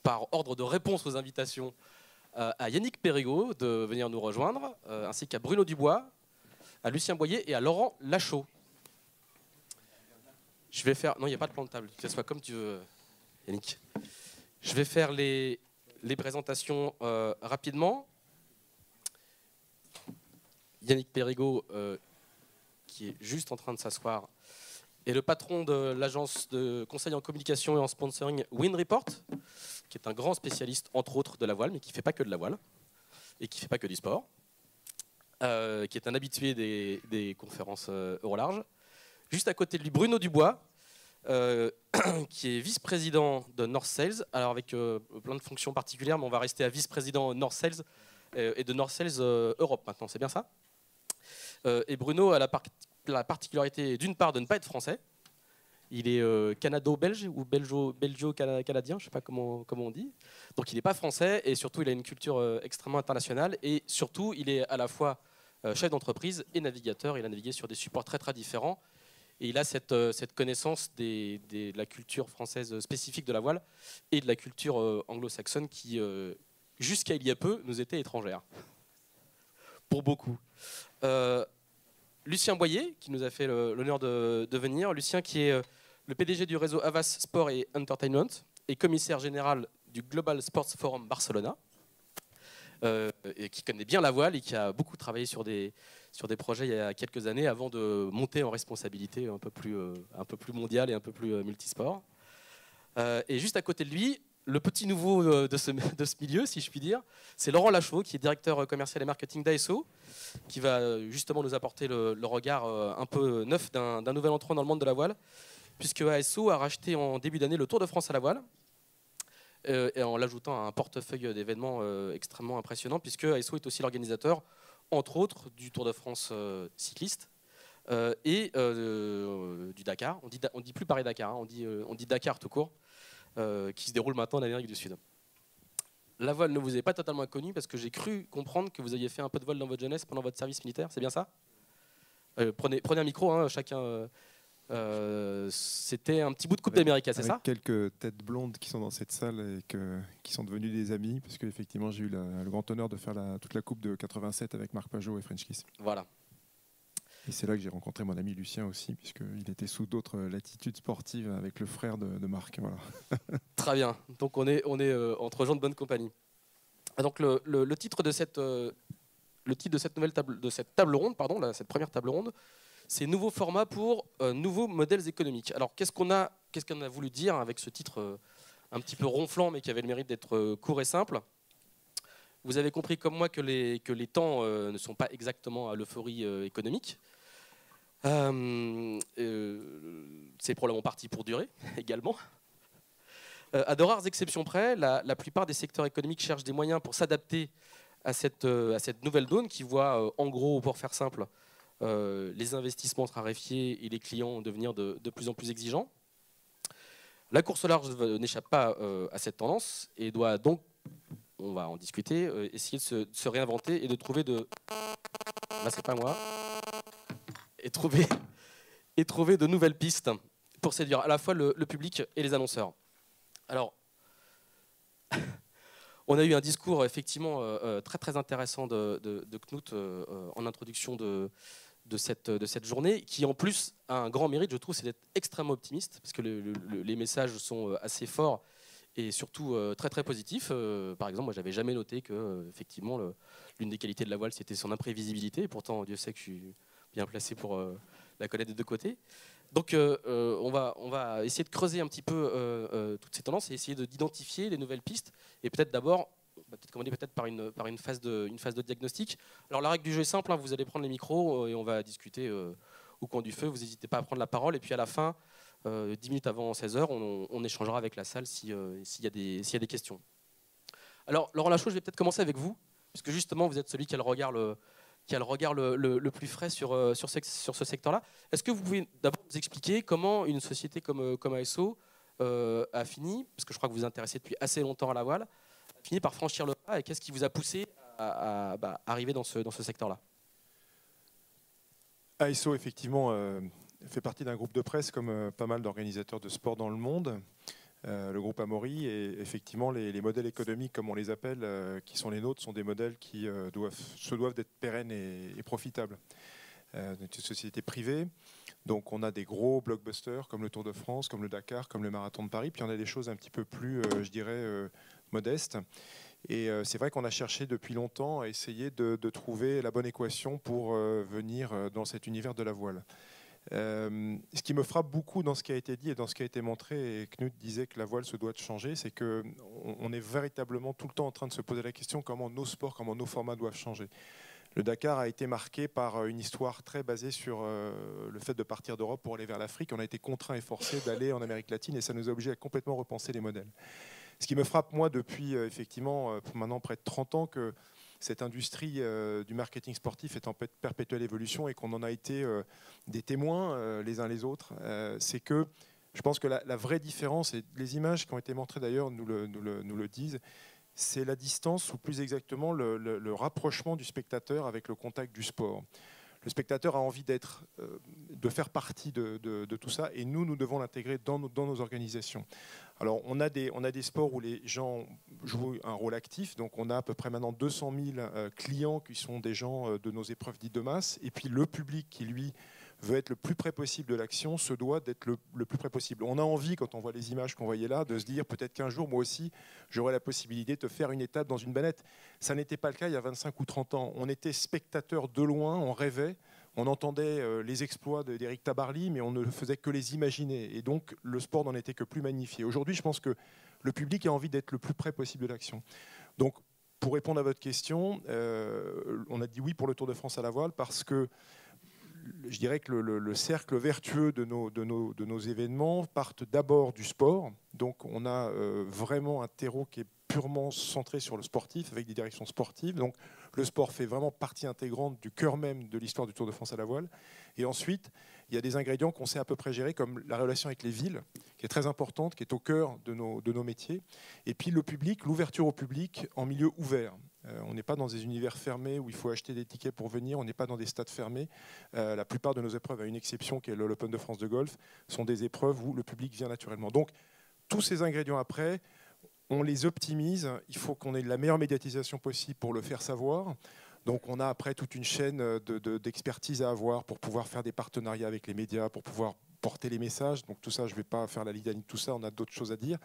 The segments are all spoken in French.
par ordre de réponse aux invitations à Yannick Perrigo de venir nous rejoindre, ainsi qu'à Bruno Dubois, à Lucien Boyer et à Laurent Lachaud. Je vais faire... Non, il n'y a pas de plan de table, que ce soit comme tu veux, Yannick. Je vais faire les présentations rapidement. Yannick Perrigo, qui est juste en train de s'asseoir, est le patron de l'agence de conseil en communication et en sponsoring Wind Report, qui est un grand spécialiste, entre autres, de la voile, mais qui ne fait pas que de la voile, et qui ne fait pas que du sport, qui est un habitué des conférences Eurolarge. Juste à côté de lui, Bruno Dubois, qui est vice-président de North Sales, alors avec plein de fonctions particulières, mais on va rester à vice-président North Sales et de North Sales Europe maintenant, c'est bien ça? Et Bruno a la particularité d'une part de ne pas être français. Il est canado-belge ou belgio-canadien, je ne sais pas comment on dit. Donc il n'est pas français et surtout il a une culture extrêmement internationale et surtout il est à la fois chef d'entreprise et navigateur. Il a navigué sur des supports très très différents et il a cette connaissance de la culture française spécifique de la voile et de la culture anglo-saxonne qui, jusqu'à il y a peu, nous était étrangère. Pour beaucoup. Lucien Boyer, qui nous a fait l'honneur de venir. Lucien, qui est le PDG du réseau Havas Sport et Entertainment et commissaire général du Global Sports Forum Barcelona, et qui connaît bien la voile et qui a beaucoup travaillé sur des projets il y a quelques années avant de monter en responsabilité un peu plus mondiale et un peu plus multisport. Et juste à côté de lui, le petit nouveau de ce milieu, si je puis dire, c'est Laurent Lachaud, qui est directeur commercial et marketing d'ASO, qui va justement nous apporter le regard un peu neuf d'un nouvel entrant dans le monde de la voile, puisque ASO a racheté en début d'année le Tour de France à la voile, et en l'ajoutant à un portefeuille d'événements extrêmement impressionnant, puisque ASO est aussi l'organisateur, entre autres, du Tour de France cycliste et du Dakar. On dit plus Paris-Dakar, hein, on dit Dakar tout court. Qui se déroule maintenant en Amérique du Sud. La voile ne vous est pas totalement inconnue parce que j'ai cru comprendre que vous aviez fait un peu de vol dans votre jeunesse pendant votre service militaire, c'est bien ça? Prenez un micro, hein, chacun. C'était un petit bout de Coupe d'Amérique, c'est ça? Quelques têtes blondes qui sont dans cette salle et qui sont devenues des amis, parce qu'effectivement j'ai eu le grand honneur de faire toute la Coupe de 87 avec Marc Pajot et French Kiss. Voilà. Et c'est là que j'ai rencontré mon ami Lucien aussi, puisqu'il était sous d'autres latitudes sportives avec le frère de Marc. Voilà. Très bien. Donc on est entre gens de bonne compagnie. Et donc le titre de cette table ronde, pardon, cette première table ronde, c'est nouveau format pour nouveaux modèles économiques. Alors qu'est-ce qu'on a voulu dire avec ce titre un petit peu ronflant, mais qui avait le mérite d'être court et simple? Vous avez compris comme moi que les temps ne sont pas exactement à l'euphorie économique. C'est probablement parti pour durer également. À de rares exceptions près, la plupart des secteurs économiques cherchent des moyens pour s'adapter à cette nouvelle donne qui voit, en gros, pour faire simple, les investissements se raréfier et les clients devenir de plus en plus exigeants. La course au large n'échappe pas à cette tendance et doit donc, on va en discuter, essayer de se réinventer et de trouver de... Là, c'est pas moi. Et trouver de nouvelles pistes pour séduire à la fois le public et les annonceurs. Alors, on a eu un discours effectivement très très intéressant de Knut en introduction de cette journée, qui en plus a un grand mérite, je trouve, c'est d'être extrêmement optimiste, parce que les messages sont assez forts et surtout très très positifs. Par exemple, moi, j'avais jamais noté que effectivement l'une des qualités de la voile, c'était son imprévisibilité. Et pourtant, Dieu sait que je suis bien placé pour la connaître des deux côtés. Donc on va essayer de creuser un petit peu toutes ces tendances et essayer d'identifier les nouvelles pistes. Et peut-être d'abord, peut-être par une phase de diagnostic. Alors la règle du jeu est simple, hein, vous allez prendre les micros et on va discuter au coin du feu. Vous n'hésitez pas à prendre la parole. Et puis à la fin, 10 minutes avant 16h, on échangera avec la salle s'il y a des questions. Alors Laurent Lachaud, je vais peut-être commencer avec vous, puisque justement vous êtes celui qui a le regard le plus frais sur ce secteur-là. Est-ce que vous pouvez d'abord nous expliquer comment une société comme ASO a fini, parce que je crois que vous vous intéressez depuis assez longtemps à la voile, a fini par franchir le pas, et qu'est-ce qui vous a poussé à arriver dans ce secteur-là? ASO, effectivement, fait partie d'un groupe de presse comme pas mal d'organisateurs de sport dans le monde. le groupe Amaury. Et effectivement, les modèles économiques, comme on les appelle, qui sont les nôtres, sont des modèles qui se doivent d'être pérennes et profitables. Une société privée, donc on a des gros blockbusters comme le Tour de France, comme le Dakar, comme le Marathon de Paris, puis on a des choses un petit peu plus, je dirais, modestes. Et c'est vrai qu'on a cherché depuis longtemps à essayer de trouver la bonne équation pour venir dans cet univers de la voile. Ce qui me frappe beaucoup dans ce qui a été dit et dans ce qui a été montré, et Knut disait que la voile se doit de changer, c'est qu'on est véritablement tout le temps en train de se poser la question comment nos sports, comment nos formats doivent changer. Le Dakar a été marqué par une histoire très basée sur le fait de partir d'Europe pour aller vers l'Afrique. On a été contraints et forcés d'aller en Amérique latine et ça nous a obligés à complètement repenser les modèles. Ce qui me frappe, moi, depuis effectivement maintenant près de 30 ans, que cette industrie du marketing sportif est en perpétuelle évolution et qu'on en a été des témoins les uns les autres, c'est que je pense que la vraie différence, et les images qui ont été montrées d'ailleurs nous le disent, c'est la distance, ou plus exactement le rapprochement du spectateur avec le contact du sport. Le spectateur a envie de faire partie de tout ça, et nous devons l'intégrer dans nos organisations. Alors, on a des sports où les gens jouent un rôle actif, donc on a à peu près maintenant 200 000 clients qui sont des gens de nos épreuves dites de masse, et puis le public qui, lui, veut être le plus près possible de l'action, se doit d'être le plus près possible. On a envie, quand on voit les images qu'on voyait là, de se dire peut-être qu'un jour, moi aussi, j'aurai la possibilité de faire une étape dans une bannette. Ça n'était pas le cas il y a 25 ou 30 ans. On était spectateurs de loin, on rêvait, on entendait les exploits d'Éric Tabarly, mais on ne faisait que les imaginer. Et donc, le sport n'en était que plus magnifié. Aujourd'hui, je pense que le public a envie d'être le plus près possible de l'action. Donc, pour répondre à votre question, on a dit oui pour le Tour de France à la voile parce que je dirais que le cercle vertueux de nos événements partent d'abord du sport. Donc on a vraiment un terreau qui est purement centré sur le sportif, avec des directions sportives. Donc le sport fait vraiment partie intégrante du cœur même de l'histoire du Tour de France à la voile. Et ensuite, il y a des ingrédients qu'on sait à peu près gérer, comme la relation avec les villes, qui est très importante, qui est au cœur de nos métiers. Et puis le public, l'ouverture au public en milieu ouvert. On n'est pas dans des univers fermés où il faut acheter des tickets pour venir, on n'est pas dans des stades fermés. La plupart de nos épreuves, à une exception qui est l'Open de France de golf, sont des épreuves où le public vient naturellement. Donc tous ces ingrédients après, on les optimise, il faut qu'on ait la meilleure médiatisation possible pour le faire savoir. Donc on a après toute une chaîne d'expertise à avoir pour pouvoir faire des partenariats avec les médias, pour pouvoir porter les messages. Donc tout ça, je ne vais pas faire la litanie de tout ça, on a d'autres choses à dire.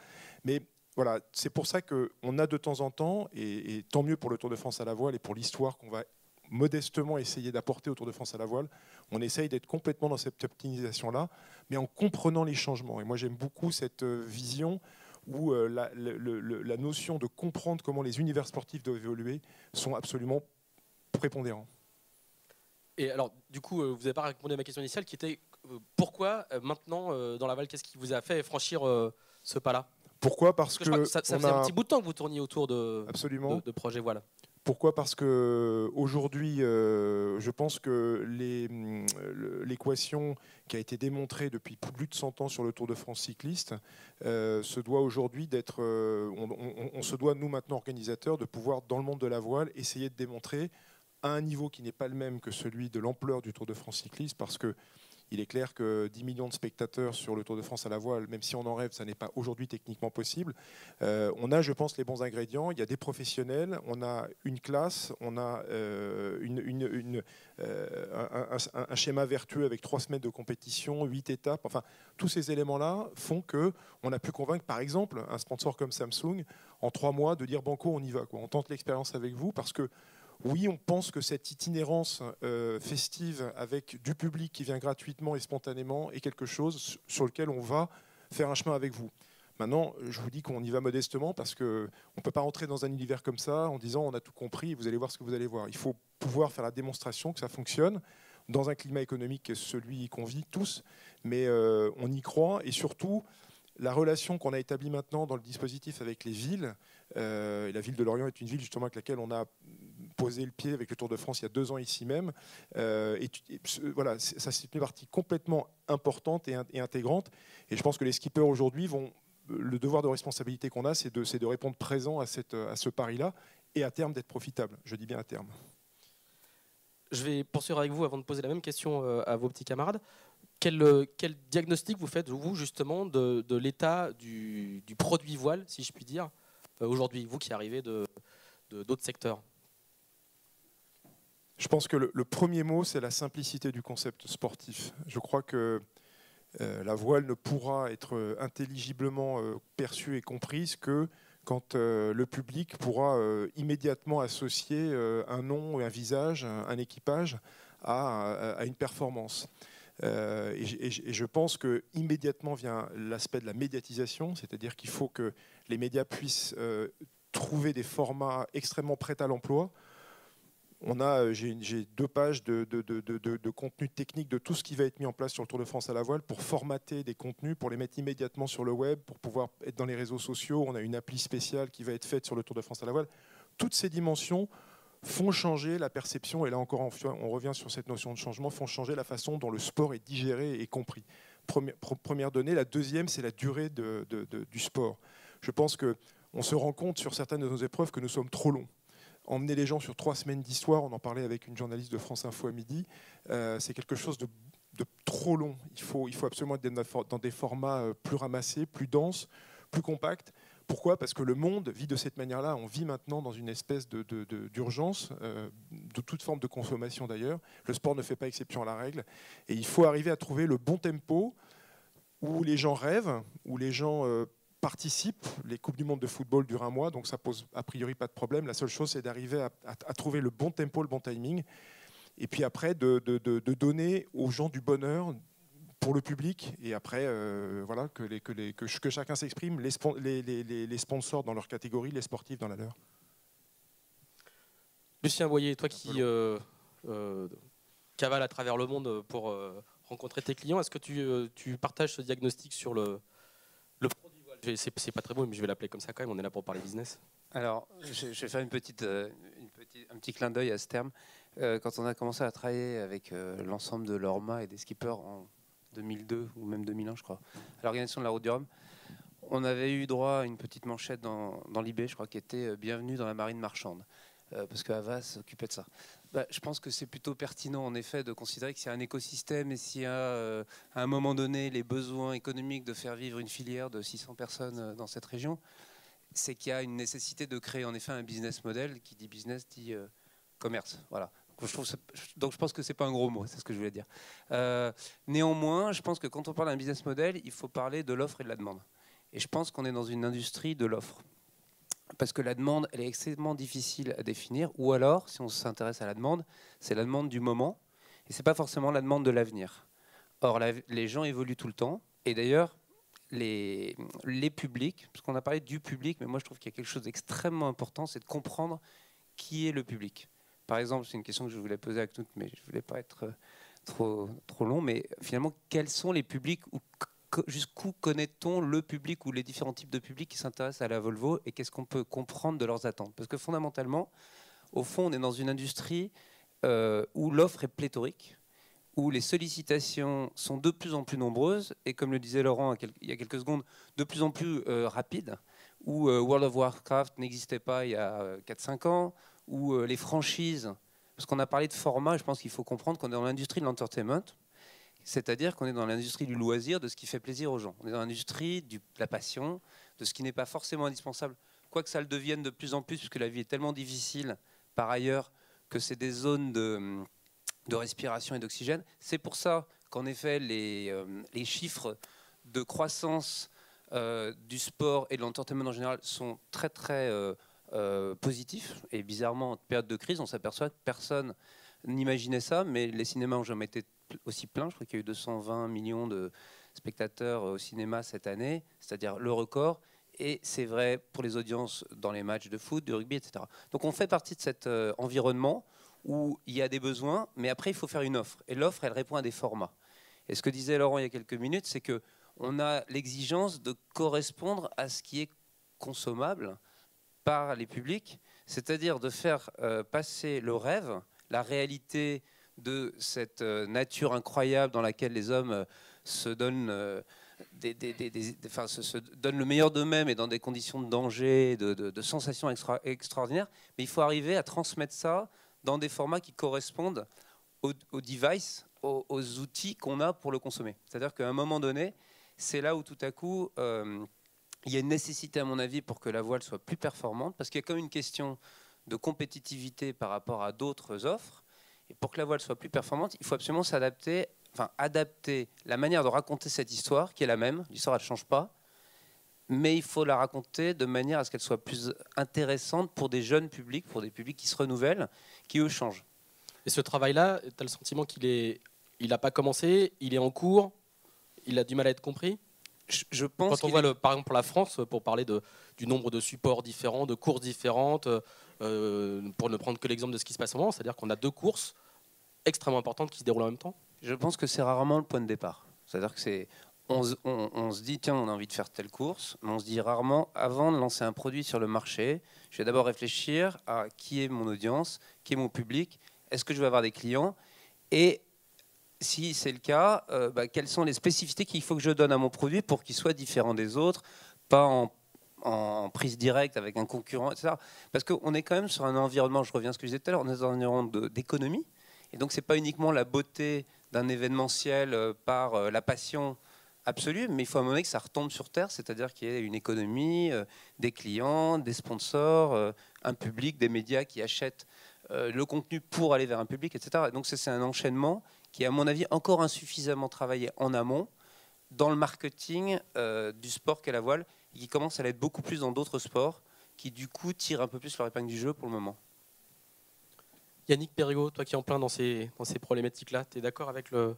Mais voilà, c'est pour ça qu'on a de temps en temps, et tant mieux pour le Tour de France à la voile et pour l'histoire qu'on va modestement essayer d'apporter au Tour de France à la voile, on essaye d'être complètement dans cette optimisation-là, mais en comprenant les changements. Et moi j'aime beaucoup cette vision où la notion de comprendre comment les univers sportifs doivent évoluer sont absolument prépondérants. Et alors, du coup, vous n'avez pas répondu à ma question initiale qui était pourquoi maintenant, dans la Val, qu'est-ce qui vous a fait franchir ce pas-là? Pourquoi? Parce que ça faisait un petit bout de temps que vous tourniez autour de projets voile. Pourquoi? Parce qu'aujourd'hui, je pense que l'équation qui a été démontrée depuis plus de 100 ans sur le Tour de France cycliste se doit aujourd'hui d'être... on se doit, nous maintenant, organisateurs, de pouvoir, dans le monde de la voile, essayer de démontrer à un niveau qui n'est pas le même que celui de l'ampleur du Tour de France cycliste, parce que il est clair que 10 millions de spectateurs sur le Tour de France à la voile, même si on en rêve, ça n'est pas aujourd'hui techniquement possible. On a, je pense, les bons ingrédients. Il y a des professionnels, on a une classe, on a un schéma vertueux avec 3 semaines de compétition, 8 étapes. Enfin, tous ces éléments-là font qu'on a pu convaincre, par exemple, un sponsor comme Samsung, en 3 mois, de dire banco, on y va, quoi. On tente l'expérience avec vous parce que oui, on pense que cette itinérance festive avec du public qui vient gratuitement et spontanément est quelque chose sur lequel on va faire un chemin avec vous. Maintenant, je vous dis qu'on y va modestement parce qu'on ne peut pas rentrer dans un univers comme ça en disant on a tout compris et vous allez voir ce que vous allez voir. Il faut pouvoir faire la démonstration que ça fonctionne dans un climat économique qui est celui qu'on vit tous, mais on y croit et surtout la relation qu'on a établie maintenant dans le dispositif avec les villes, et la ville de Lorient est une ville justement avec laquelle on a posé le pied avec le Tour de France il y a 2 ans ici même. Voilà, ça c'est une partie complètement importante et intégrante. Et je pense que les skippers aujourd'hui le devoir de responsabilité qu'on a, c'est de répondre présent à ce pari-là et à terme d'être profitable. Je dis bien à terme. Je vais poursuivre avec vous avant de poser la même question à vos petits camarades. Quel diagnostic vous faites, vous, justement, de l'état du produit voile, si je puis dire, aujourd'hui, vous qui arrivez d'autres secteurs? Je pense que le premier mot, c'est la simplicité du concept sportif. Je crois que la voile ne pourra être intelligiblement perçue et comprise que quand le public pourra immédiatement associer un nom, un visage, un équipage à une performance. Et je pense qu'immédiatement vient l'aspect de la médiatisation, c'est-à-dire qu'il faut que les médias puissent trouver des formats extrêmement prêts à l'emploi. J'ai 2 pages de contenu technique de tout ce qui va être mis en place sur le Tour de France à la voile pour formater des contenus, pour les mettre immédiatement sur le web, pour pouvoir être dans les réseaux sociaux. On a une appli spéciale qui va être faite sur le Tour de France à la voile. Toutes ces dimensions font changer la perception, et là encore on revient sur cette notion de changement, font changer la façon dont le sport est digéré et compris. Première donnée. La deuxième, c'est la durée du sport. Je pense qu'on se rend compte sur certaines de nos épreuves que nous sommes trop longs. Emmener les gens sur 3 semaines d'histoire, on en parlait avec une journaliste de France Info à midi, c'est quelque chose de trop long. Il faut absolument être dans des formats plus ramassés, plus denses, plus compacts. Pourquoi ? Parce que le monde vit de cette manière-là. On vit maintenant dans une espèce d'urgence, de toute forme de consommation d'ailleurs. Le sport ne fait pas exception à la règle. Et il faut arriver à trouver le bon tempo où les gens rêvent, où les gens participent. Les Coupes du Monde de football durent 1 mois, donc ça pose a priori pas de problème. La seule chose, c'est d'arriver à trouver le bon tempo, le bon timing. Et puis après, de donner aux gens du bonheur pour le public, et après voilà, que chacun s'exprime, les sponsors dans leur catégorie, les sportifs dans la leur. Lucien Boyer, toi qui cavales à travers le monde pour rencontrer tes clients, est-ce que tu partages ce diagnostic sur le produit voile? C'est pas très beau, mais je vais l'appeler comme ça quand même, on est là pour parler business. Alors, je vais faire un petit clin d'œil à ce terme. Quand on a commencé à travailler avec l'ensemble de l'ORMA et des skippers en 2002 ou même 2001, je crois, à l'organisation de la Route du Rhum, on avait eu droit à une petite manchette dans l'IB, je crois, qui était bienvenue dans la marine marchande, parce que Havas s'occupait de ça. Je pense que c'est plutôt pertinent, en effet, de considérer que s'il y a un écosystème et s'il y a, à un moment donné, les besoins économiques de faire vivre une filière de 600 personnes dans cette région, c'est qu'il y a une nécessité de créer, en effet, un business model. Qui dit business dit commerce. Voilà. Donc je pense que c'est pas un gros mot, c'est ce que je voulais dire. Néanmoins, je pense que quand on parle d'un business model, il faut parler de l'offre et de la demande. Et je pense qu'on est dans une industrie de l'offre. Parce que la demande, elle est extrêmement difficile à définir. Ou alors, si on s'intéresse à la demande, c'est la demande du moment. Et c'est pas forcément la demande de l'avenir. Or, les gens évoluent tout le temps. Et d'ailleurs, les publics, parce qu'on a parlé du public, mais moi je trouve qu'il y a quelque chose d'extrêmement important, c'est de comprendre qui est le public. Par exemple, c'est une question que je voulais poser à Knut, mais je ne voulais pas être trop long, mais finalement, quels sont les publics, ou jusqu'où connaît-on le public ou les différents types de publics qui s'intéressent à la Volvo, et qu'est-ce qu'on peut comprendre de leurs attentes? Parce que fondamentalement, au fond, on est dans une industrie où l'offre est pléthorique, où les sollicitations sont de plus en plus nombreuses, et comme le disait Laurent il y a quelques secondes, de plus en plus rapides, où World of Warcraft n'existait pas il y a 4-5 ans, où les franchises, parce qu'on a parlé de format, je pense qu'il faut comprendre qu'on est dans l'industrie de l'entertainment, c'est-à-dire qu'on est dans l'industrie du loisir, de ce qui fait plaisir aux gens. On est dans l'industrie de la passion, de ce qui n'est pas forcément indispensable, quoique ça le devienne de plus en plus, puisque la vie est tellement difficile par ailleurs, que c'est des zones de respiration et d'oxygène. C'est pour ça qu'en effet, les chiffres de croissance du sport et de l'entertainment en général sont très très positifs. Et bizarrement, en période de crise, on s'aperçoit que personne n'imaginait ça, mais les cinémas n'ont jamais été aussi pleins. Je crois qu'il y a eu 220 millions de spectateurs au cinéma cette année, c'est-à-dire le record. Et c'est vrai pour les audiences dans les matchs de foot, de rugby, etc. Donc on fait partie de cet environnement où il y a des besoins, mais après il faut faire une offre. Et l'offre, elle répond à des formats. Et ce que disait Laurent il y a quelques minutes, c'est qu'on a l'exigence de correspondre à ce qui est consommable par les publics, c'est-à-dire de faire passer le rêve, la réalité de cette nature incroyable dans laquelle les hommes se donnent, se donnent le meilleur d'eux-mêmes et dans des conditions de danger, de sensations extraordinaires. Mais il faut arriver à transmettre ça dans des formats qui correspondent aux devices, aux outils qu'on a pour le consommer. C'est-à-dire qu'à un moment donné, c'est là où tout à coup, il y a une nécessité, à mon avis, pour que la voile soit plus performante, parce qu'il y a comme une question de compétitivité par rapport à d'autres offres. Et pour que la voile soit plus performante, il faut absolument s'adapter, enfin adapter la manière de raconter cette histoire, qui est la même. L'histoire, elle ne change pas. Mais il faut la raconter de manière à ce qu'elle soit plus intéressante pour des jeunes publics, pour des publics qui se renouvellent, qui eux changent. Et ce travail-là, tu as le sentiment qu'il n'a pas commencé, il est en cours, il a du mal à être compris? Je pense Quand on voit, par exemple, pour la France, pour parler du nombre de supports différents, de courses différentes, pour ne prendre que l'exemple de ce qui se passe en ce moment, c'est-à-dire qu'on a 2 courses extrêmement importantes qui se déroulent en même temps. Je pense que c'est rarement le point de départ. C'est-à-dire que on se dit, tiens, on a envie de faire telle course, mais on se dit rarement, avant de lancer un produit sur le marché, je vais d'abord réfléchir à qui est mon audience, qui est mon public, est-ce que je vais avoir des clients, et si c'est le cas, quelles sont les spécificités qu'il faut que je donne à mon produit pour qu'il soit différent des autres, pas en prise directe avec un concurrent, etc. Parce qu'on est quand même sur un environnement, je reviens à ce que je disais tout à l'heure, on est dans un environnement d'économie, et donc c'est pas uniquement la beauté d'un événementiel par la passion absolue, mais il faut à un moment donné que ça retombe sur terre, c'est-à-dire qu'il y ait une économie, des clients, des sponsors, un public, des médias qui achètent le contenu pour aller vers un public, etc. Et donc c'est un enchaînement qui est à mon avis encore insuffisamment travaillé en amont dans le marketing du sport qu'est la voile, et qui commence à l'être beaucoup plus dans d'autres sports, qui du coup tirent un peu plus leur épingle du jeu pour le moment. Yannick Perrigo, toi qui es en plein dans ces problématiques-là, tu es d'accord avec le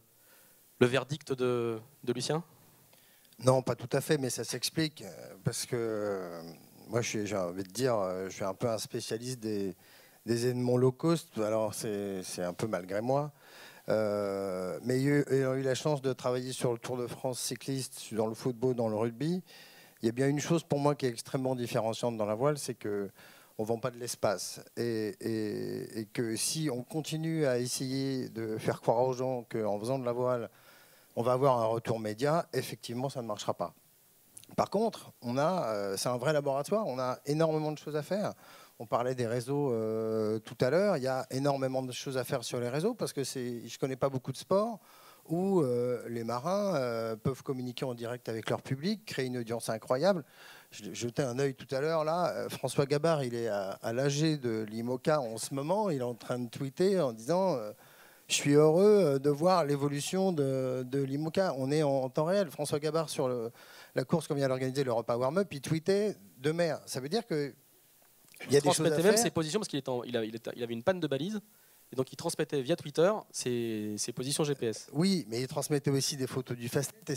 verdict de Lucien? Non, pas tout à fait, mais ça s'explique parce que moi, j'ai envie de dire, je suis un peu un spécialiste des événements low cost. Alors, c'est un peu malgré moi. Mais ayant eu la chance de travailler sur le Tour de France cycliste, dans le football, dans le rugby, il y a bien une chose pour moi qui est extrêmement différenciante dans la voile, c'est que on ne vend pas de l'espace. Et que si on continue à essayer de faire croire aux gens qu'en faisant de la voile, on va avoir un retour média, effectivement, ça ne marchera pas. Par contre, c'est un vrai laboratoire, on a énormément de choses à faire. On parlait des réseaux tout à l'heure, il y a énormément de choses à faire sur les réseaux, parce que je ne connais pas beaucoup de sports où les marins peuvent communiquer en direct avec leur public, créer une audience incroyable. Je jetais un œil tout à l'heure, là, François Gabard, il est à l'AG de l'IMOCA en ce moment, il est en train de tweeter en disant je suis heureux de voir l'évolution de l'IMOCA. On est en temps réel. François Gabard, sur la course qu'on vient d'organiser, l'Europa Warm-Up, il tweetait de mer. Ça veut dire qu'il y a des choses à faire. Même ses positions, parce qu'il avait une panne de balise. Et donc il transmettait via Twitter ses positions GPS. Oui, mais il transmettait aussi des photos du Fastnet et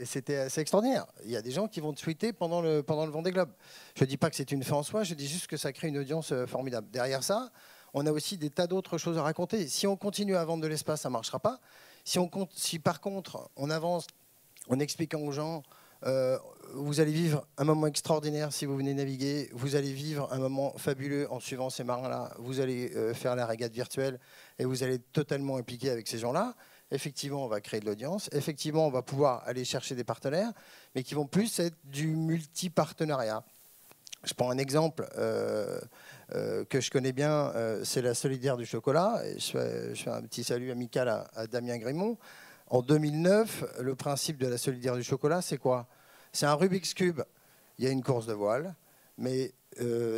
c'était assez extraordinaire. Il y a des gens qui vont tweeter pendant le Vendée Globe. Je ne dis pas que c'est une fin en soi, je dis juste que ça crée une audience formidable. Derrière ça, on a aussi des tas d'autres choses à raconter. Si on continue à vendre de l'espace, ça ne marchera pas. Si par contre on avance en expliquant aux gens vous allez vivre un moment extraordinaire si vous venez naviguer, vous allez vivre un moment fabuleux en suivant ces marins-là, vous allez faire la régate virtuelle et vous allez être totalement impliqué avec ces gens-là. Effectivement, on va créer de l'audience. Effectivement, on va pouvoir aller chercher des partenaires, mais qui vont plus être du multi-partenariat. Je prends un exemple que je connais bien, c'est la Solidaire du Chocolat. Et je fais un petit salut amical à Damien Grimont. En 2009, le principe de la Solidaire du Chocolat, c'est quoi? C'est un Rubik's Cube. Il y a une course de voile, mais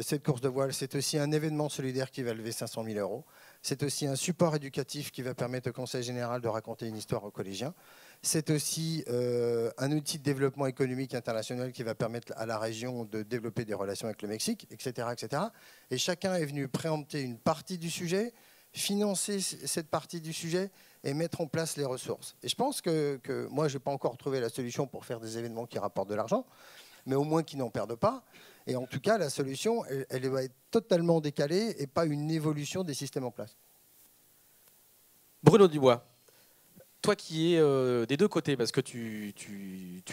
cette course de voile, c'est aussi un événement solidaire qui va lever 500 000 €. C'est aussi un support éducatif qui va permettre au Conseil général de raconter une histoire aux collégiens. C'est aussi un outil de développement économique international qui va permettre à la région de développer des relations avec le Mexique, etc., etc. Et chacun est venu préempter une partie du sujet, financer cette partie du sujet et mettre en place les ressources. Et je pense que moi, je n'ai pas encore trouvé la solution pour faire des événements qui rapportent de l'argent, mais au moins qui n'en perdent pas. Et en tout cas, la solution, elle va être totalement décalée et pas une évolution des systèmes en place. Bruno Dubois, toi qui es des deux côtés, parce que tu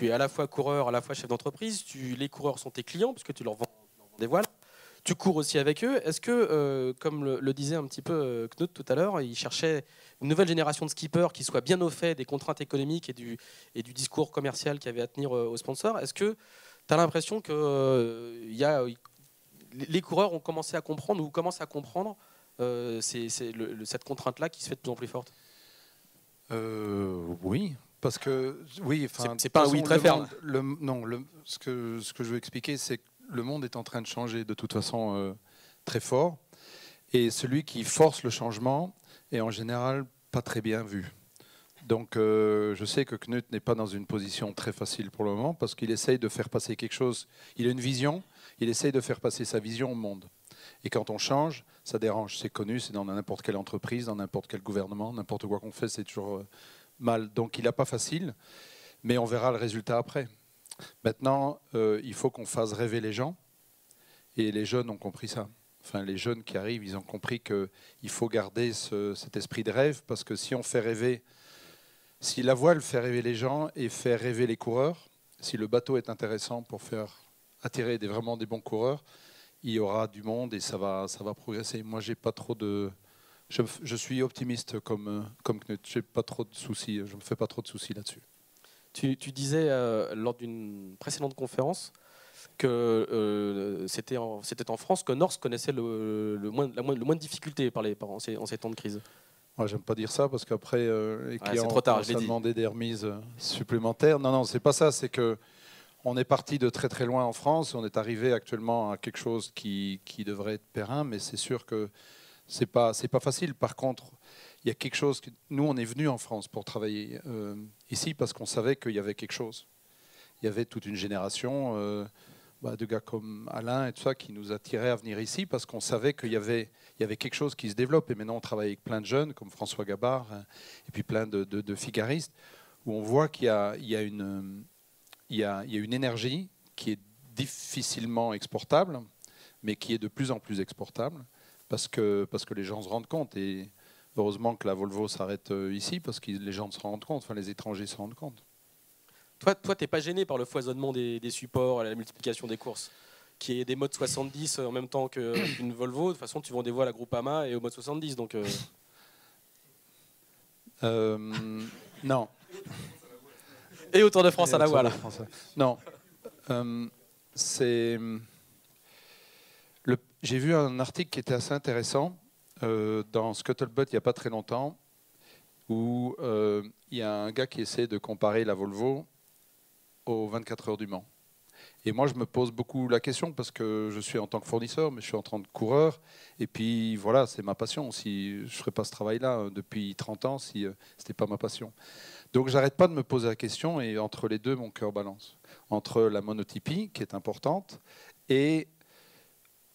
es à la fois coureur, à la fois chef d'entreprise, les coureurs sont tes clients, parce que tu leur vends des voiles, tu cours aussi avec eux. Est-ce que, comme le disait un petit peu Knut tout à l'heure, il cherchait une nouvelle génération de skippers qui soit bien au fait des contraintes économiques et du discours commercial qu'il y avait à tenir aux sponsors? Est-ce que tu as l'impression que les coureurs ont commencé à comprendre ou commencent à comprendre cette contrainte-là qui se fait de plus en plus forte? Oui, parce que oui, enfin, c'est pas un oui très ferme. Ce que je veux expliquer, c'est que le monde est en train de changer de toute façon très fort, et celui qui force le changement est en général pas très bien vu. Donc je sais que Knut n'est pas dans une position très facile pour le moment parce qu'il essaye de faire passer quelque chose. Il a une vision, il essaye de faire passer sa vision au monde. Et quand on change, ça dérange. C'est connu, c'est dans n'importe quelle entreprise, dans n'importe quel gouvernement, n'importe quoi qu'on fait, c'est toujours mal. Donc il n'a pas facile, mais on verra le résultat après. Maintenant, il faut qu'on fasse rêver les gens, et les jeunes ont compris ça. Enfin, les jeunes qui arrivent, ils ont compris qu'il faut garder cet esprit de rêve, parce que si on fait rêver, si la voile fait rêver les gens et fait rêver les coureurs, si le bateau est intéressant pour faire attirer vraiment des bons coureurs, il y aura du monde et ça va progresser. Moi, j'ai pas trop de... Je suis optimiste comme Knut. J'ai pas trop de soucis. Je me fais pas trop de soucis là-dessus. Tu disais lors d'une précédente conférence que c'était en France que Norsk connaissait le moins de difficultés en ces temps de crise. Moi, j'aime pas dire ça parce qu'après, les clients trop tard, ont demandé des remises supplémentaires. Non, c'est pas ça. C'est que on est parti de très très loin en France. On est arrivé actuellement à quelque chose qui devrait être périn, mais c'est sûr que c'est pas facile. Par contre, il y a quelque chose. Nous, on est venu en France pour travailler ici parce qu'on savait qu'il y avait quelque chose. Il y avait toute une génération de gars comme Alain et tout ça qui nous attiraient à venir ici parce qu'on savait qu'il y avait quelque chose qui se développe. Et maintenant, on travaille avec plein de jeunes comme François Gabard et puis plein de figaristes où on voit qu'il y a une énergie qui est difficilement exportable, mais qui est de plus en plus exportable parce que les gens se rendent compte. Et heureusement que la Volvo s'arrête ici parce que les gens se rendent compte, enfin les étrangers se rendent compte. Toi, tu n'es pas gêné par le foisonnement des supports, la multiplication des courses, qui est des modes 70 en même temps qu'une Volvo. De toute façon, tu vends des voiles à Groupama et au mode 70. Donc, non. Et au Tour de France à la voile. Non. J'ai vu un article qui était assez intéressant dans Scuttlebutt il n'y a pas très longtemps, où il y a un gars qui essaie de comparer la Volvo aux 24 heures du Mans. Et moi, je me pose beaucoup la question parce que je suis en tant que fournisseur, mais je suis en tant que coureur. Et puis, voilà, c'est ma passion. Si je ne ferais pas ce travail-là depuis 30 ans, si ce n'était pas ma passion. Donc, j'arrête pas de me poser la question et entre les deux, mon cœur balance. Entre la monotypie, qui est importante, et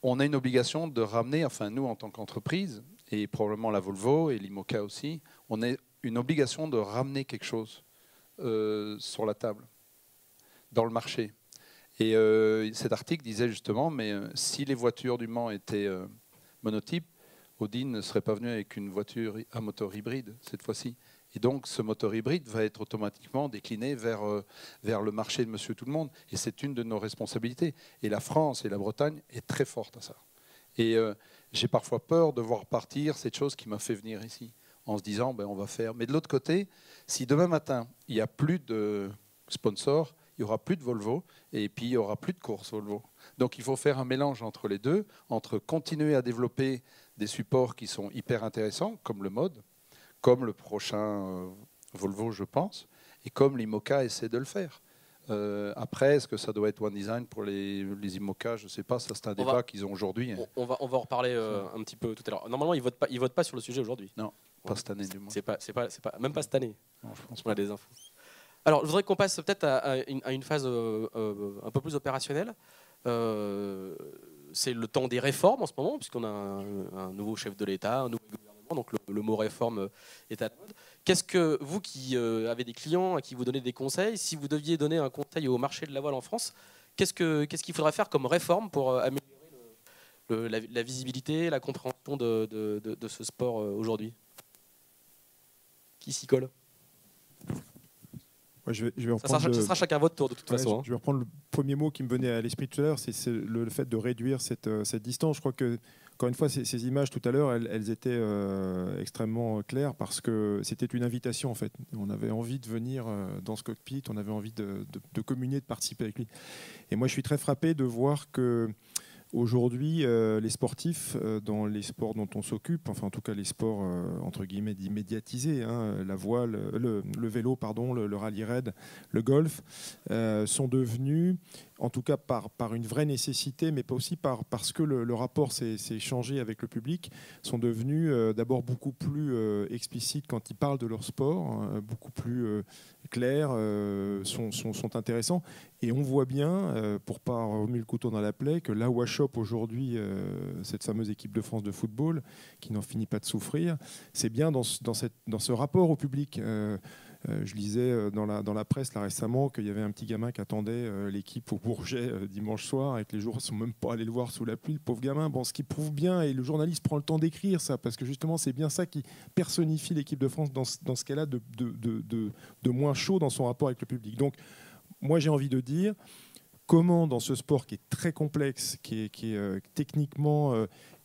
on a une obligation de ramener, enfin, nous, en tant qu'entreprise, et probablement la Volvo et l'IMOCA aussi, on a une obligation de ramener quelque chose sur la table, dans le marché. Et cet article disait justement, mais si les voitures du Mans étaient monotypes, Audi ne serait pas venu avec une voiture à moteur hybride cette fois-ci. Et donc ce moteur hybride va être automatiquement décliné vers le marché de Monsieur Tout-le-Monde. Et c'est une de nos responsabilités. Et la France et la Bretagne est très forte à ça. Et j'ai parfois peur de voir partir cette chose qui m'a fait venir ici, en se disant, on va faire. Mais de l'autre côté, si demain matin, il n'y a plus de sponsors, il n'y aura plus de Volvo, et puis il n'y aura plus de course Volvo. Donc il faut faire un mélange entre les deux, entre continuer à développer des supports qui sont hyper intéressants, comme le mode, comme le prochain Volvo, je pense, et comme l'IMOCA essaie de le faire. Après, est-ce que ça doit être One Design pour les IMOCA? Je ne sais pas, ça c'est un débat qu'ils ont aujourd'hui. On va en reparler un petit peu tout à l'heure. Normalement, ils votent pas sur le sujet aujourd'hui. Non, pas cette année du moins. C'est pas, même pas cette année. Non, je pense on a des infos. Alors, je voudrais qu'on passe peut-être à une phase un peu plus opérationnelle. C'est le temps des réformes en ce moment, puisqu'on a un nouveau chef de l'État, un nouveau gouvernement, donc le mot réforme est à la mode. Qu'est-ce que vous qui avez des clients à qui vous donnez des conseils, si vous deviez donner un conseil au marché de la voile en France, qu'est-ce qu'il faudrait faire comme réforme pour améliorer la visibilité, la compréhension de ce sport aujourd'hui? Qui s'y colle? Ouais, je vais ça sera chacun votre tour de toute façon. Je vais reprendre le premier mot qui me venait à l'esprit tout à l'heure, c'est le fait de réduire cette distance. Je crois que, encore une fois, ces images tout à l'heure, elles étaient extrêmement claires parce que c'était une invitation en fait. On avait envie de venir dans ce cockpit, on avait envie de communier, de participer avec lui. Et moi, je suis très frappé de voir que Aujourd'hui, les sportifs, dans les sports dont on s'occupe, enfin en tout cas les sports entre guillemets dits médiatisés, la voile, le vélo, pardon, le rallye raid, le golf, sont devenus, en tout cas par une vraie nécessité, mais pas aussi parce que le rapport s'est changé avec le public, sont devenus d'abord beaucoup plus explicites quand ils parlent de leur sport, beaucoup plus clairs, sont intéressants. Et on voit bien, pour pas remuer le couteau dans la plaie, que là où achoppe aujourd'hui cette fameuse équipe de France de football, qui n'en finit pas de souffrir, c'est bien dans ce rapport au public. Je lisais dans la presse là, récemment qu'il y avait un petit gamin qui attendait l'équipe au Bourget dimanche soir et que les joueurs ne sont même pas allés le voir sous la pluie, le pauvre gamin. Bon, ce qui prouve bien, et le journaliste prend le temps d'écrire ça, parce que justement c'est bien ça qui personnifie l'équipe de France dans ce qu'elle a de moins chaud dans son rapport avec le public. Donc moi j'ai envie de dire comment dans ce sport qui est très complexe, qui est techniquement